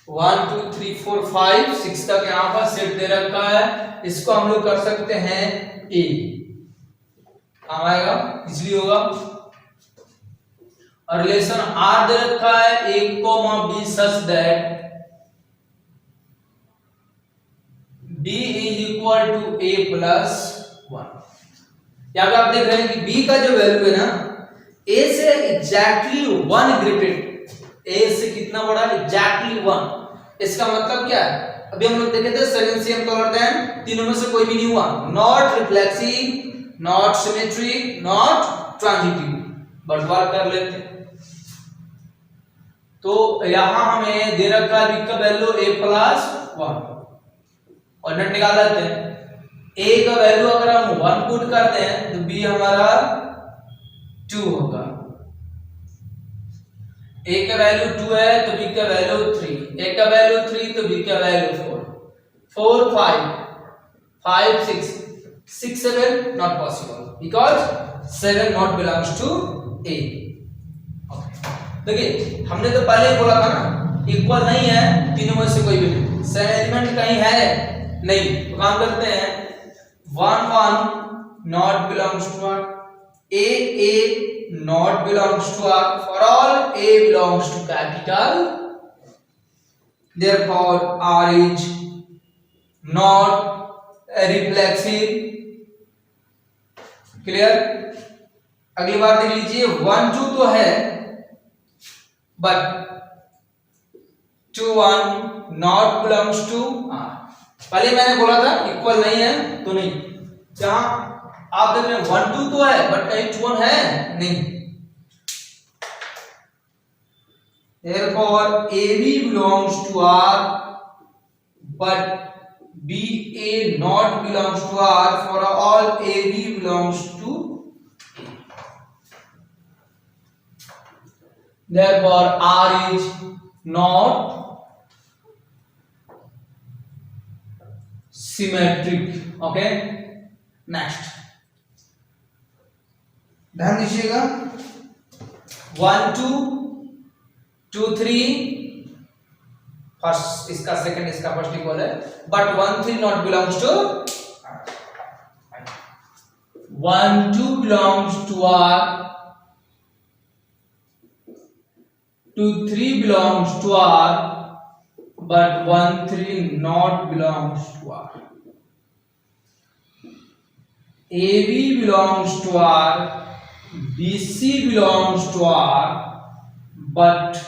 1 2 3 4 5 6 तक यहाँ पर सेट दे रखा है। इसको हम लोग कर सकते हैं A, काम आएगा, इजीली होगा। और रिलेशन आर दे रखा है a, b such that b is equal to a plus 1। यहाँ पे आप देख रहे हैं कि b का जो वैल्यू है ना a से एग्जैक्टली 1 ग्रेटेड, a से कितना बड़ा है, एग्जैक्टली 1। इसका मतलब क्या है, अभी हम लोग देखे थे 7 cm taller than, तीनों में से कोई भी नहीं हुआ, not reflexive, not symmetric, not transitive. बंटवार कर लेते हैं। तो यहां हमें दे रखा है b का वैल्यू a प्लस 1 और नट निकाल लेते हैं। a का वैल्यू अगर हम 1 पुट करते हैं तो b हमारा 2 होगा, a का वैल्यू 2 है तो b का वैल्यू 3, a का वैल्यू 3 तो b का value 4, 4 5 5 6 6 7 not possible because 7 not belongs to a। देखिए हमने तो पहले ही बोला था ना इक्वल नहीं है तीनों में से कोई भी नहीं, सेम एलिमेंट कहीं है नहीं, तो काम करते हैं 1 1 not belongs to r, a not belongs to r, for all a belongs to capital, therefore r is not reflexive। Clear. अगली बार देख लीजिए 1 2 तो है but 2 1 not belongs to r। पहले मैंने बोला था इक्वल नहीं है तो नहीं, जहां आप देख रहे हैं 1 2 तो है बट कहीं 2 1 है नहीं, therefore ab belongs to r but ba not belongs to r, for all ab belongs to a, therefore r is not symmetric। Okay next ध्यान दीजिएगा 1 2 2 3 फर्स्ट, इसका सेकंड, इसका फर्स्ट इक्वल है, but 1 3 not belongs to 1 2 belongs to r, 2 3 belongs to r but 1 3 not belongs to r, ab belongs to r, bc belongs to r but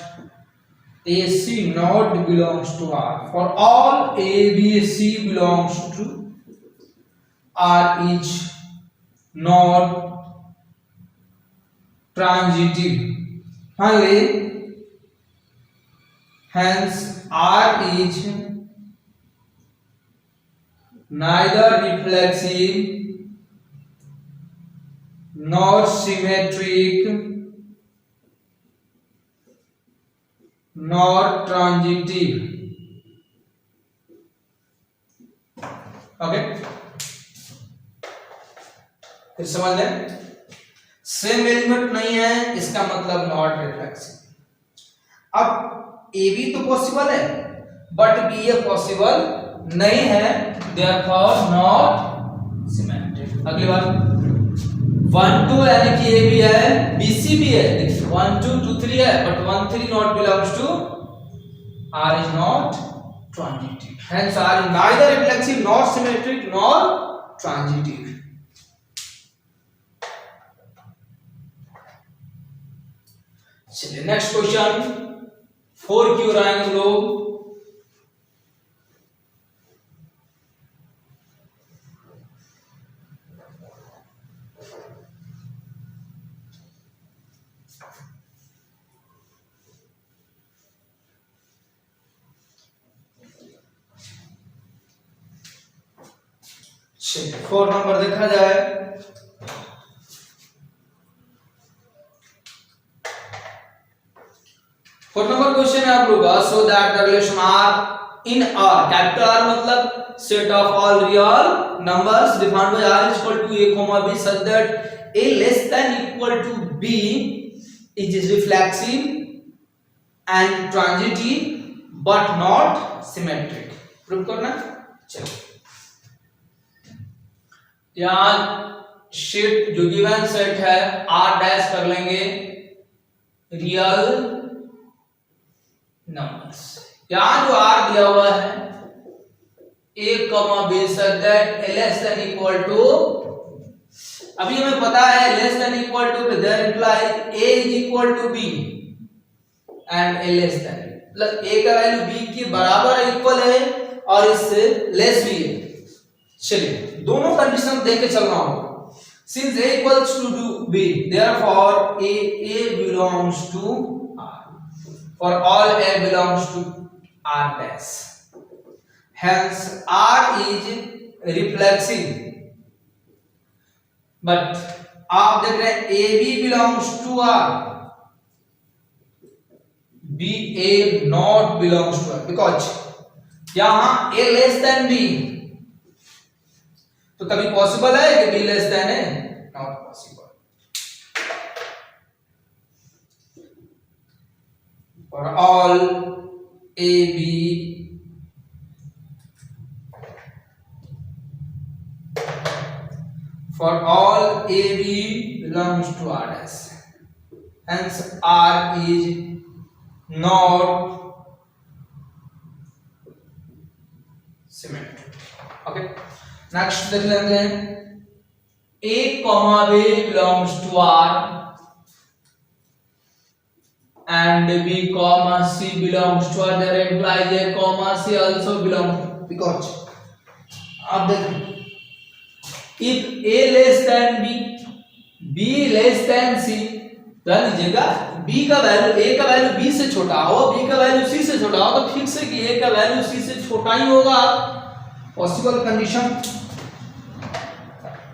ac not belongs to r, for all abc belongs to r is not transitive। finally hence r is neither reflexive nor symmetric nor transitive। Okay फिर समझ लें, same element नहीं है इसका मतलब not reflexive. अब A B तो possible है बट बी ए पॉसिबल नहीं है, देयरफॉर नॉट सिमेट्रिक। अगली बार 1 2 यानी कि ए भी है बी सी भी है, 1 2 2 3 है but 1 3 not belongs to r is not transitive, hence r is neither reflexive nor symmetric nor transitive। चलिए नेक्स्ट क्वेश्चन 4 क्यों आएंगे हम लोग। चलिए 4 नंबर देखा जाए। फोर्थ नंबर क्वेश्चन है आप लोग का, so that the relation R in R, capital R मतलब set of all real numbers defined by r is equal to a, b such that a less than equal to b is reflexive and transitive but not symmetric। Prove करना। चलो यहाँ set जो given set है are dash कर लेंगे real numbers. यहां जो are दिया हुआ है a comma b such that less than equal to, अभी हमें पता है less than equal to there imply a is equal to b and a less than, मतलब a का वैल्यू b के बराबर है, इक्वल है और इससे लेस भी है। चलिए दोनों कंडीशन देख के चलना होगा। Since a equals to b, therefore a belongs to R. For all a belongs to R dash. Hence R is reflexive. But आप देख रहे हैं AB belongs to R, BA not belongs to R because यहाँ A less than B, तो कभी possible है कि B less than है? Not possible. For all A B belongs to R dash, hence R is not symmetric. Okay, next देख लेते हैं a comma b belongs to R and b comma c belongs to R, there implies a comma c also belongs to, because आप देखो if a less than b, b less than c, ध्यान दीजिएगा b का value a का वैल्यू b से छोटा हो, b का वैल्यू c से छोटा हो, तो फिक्स है कि a का वैल्यू c से छोटा ही होगा। Possible condition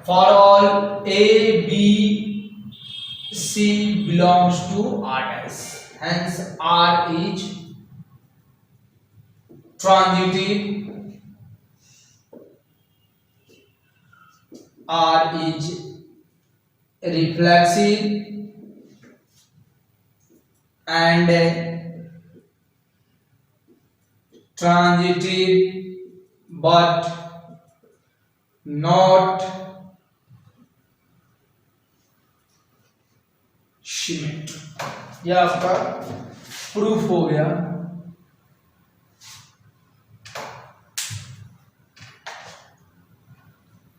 for all a b c belongs to R dash, hence R is transitive, R is reflexive and transitive but not symmetric. यह आपका प्रूफ हो गया।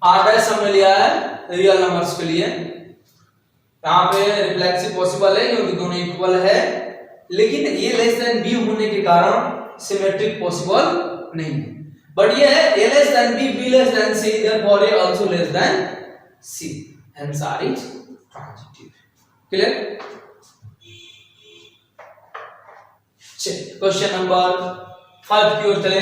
आर डैश हमने लिया है रियल नंबर्स के लिए, यहाँ पे रिफ्लेक्सिव पॉसिबल है क्योंकि दोनों इक्वल है, लेकिन ये लेस देन बी होने के कारण सिमेट्रिक पॉसिबल नहीं है। बट ये है a less than b, b less then c, therefore a also less than c, hence r is transitive. Clear? चलिए क्वेश्चन नंबर 5 की ओर चले।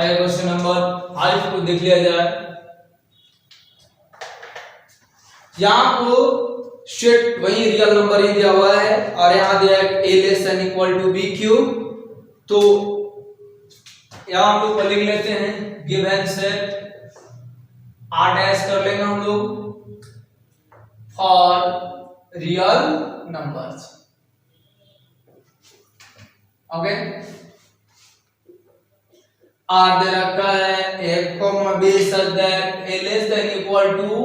क्वेश्चन नंबर 5 को देख लिया जाए। यहां को सेट वही रियल नंबर ही दिया हुआ है और यहां दिया है a less than equal to b cube, तो यहां हम लोग लिख लेते हैं गिवन सेट r डैश कर लेंगे हम लोग for real numbers. Okay, R दे रखा है a comma b such that a less than equal to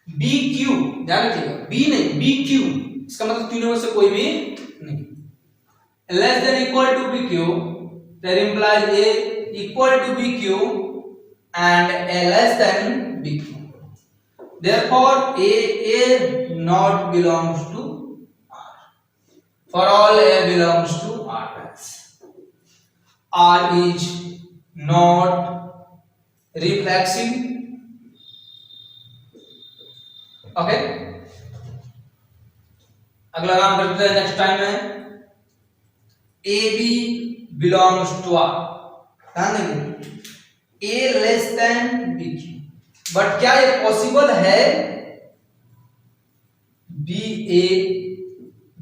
b Q, ध्यान रखिएगा b नहीं b क्यू, इसका मतलब तीनों में से कोई भी नहीं। Less than equal to b Q, that implies a equal to b Q and a less than b Q, therefore a not belongs to r, for all a belongs to r dash, R is not reflexive। Okay, अगला काम करते हैं next time है A B belongs to R, ध्यान देंगे A less than B क्यू, but क्या ये पॉसिबल है B A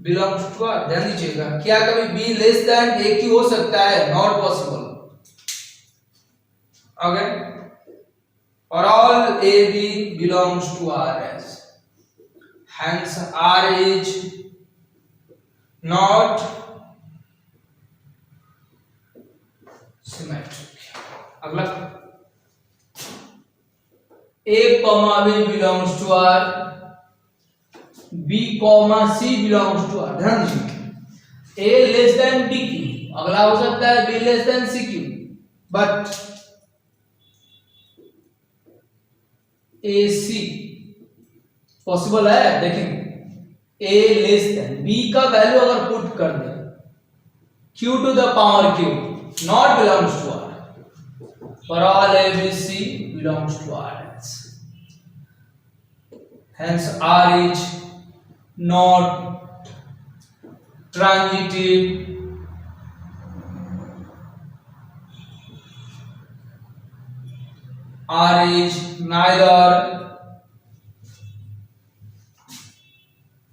belongs to R. ध्यान दीजिएगा, क्या कभी बी लेस देन ए क्यू हो सकता है? Not possible. ओके, और all A B belongs to R S, hence R is not symmetric। अगला, A comma B belongs to R, B comma C belongs to R। ध्यान दीजिए, A less than B Q, अगला हो सकता है B less than C Q, but A C possible है। देखेंगे, A less than B का वैल्यू अगर पुट कर दे, Q to the power Q not belongs to R, for all A B C belongs to R S, hence R is not transitive, R is neither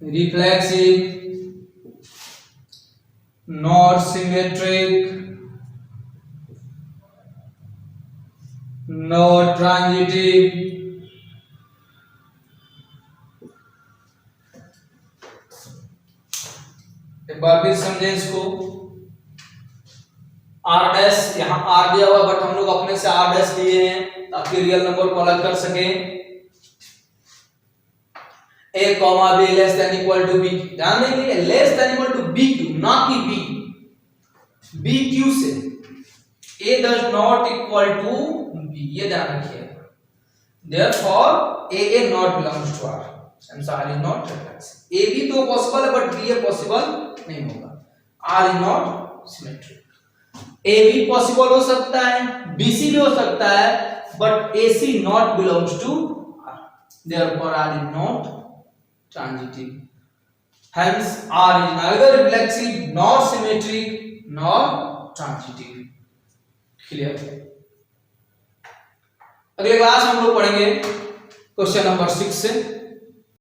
reflexive nor symmetric nor transitive। एक बार फिर समझें इसको। Are dash, यहां are दिया हुआ but हम लोग अपने से आर डैश लिए हैं ताकि रियल नंबर को अलग कर सकें। A comma B less than equal to B, ध्यान देंगे less than equal to B Q, ना कि B क्यू से A does not equal to B, ये ध्यान रखिएगा। Therefore A not belongs to R, since R is not reflexive। A भी तो पॉसिबल है बट B पॉसिबल नहीं होगा। R is not symmetric। A भी पॉसिबल हो सकता है, B C भी हो सकता है, but A C not belongs to R, therefore R is not transitive, hence R is neither reflexive nor symmetric nor transitive। Clear? अगले क्लास हम लोग पढ़ेंगे क्वेश्चन नंबर 6 से।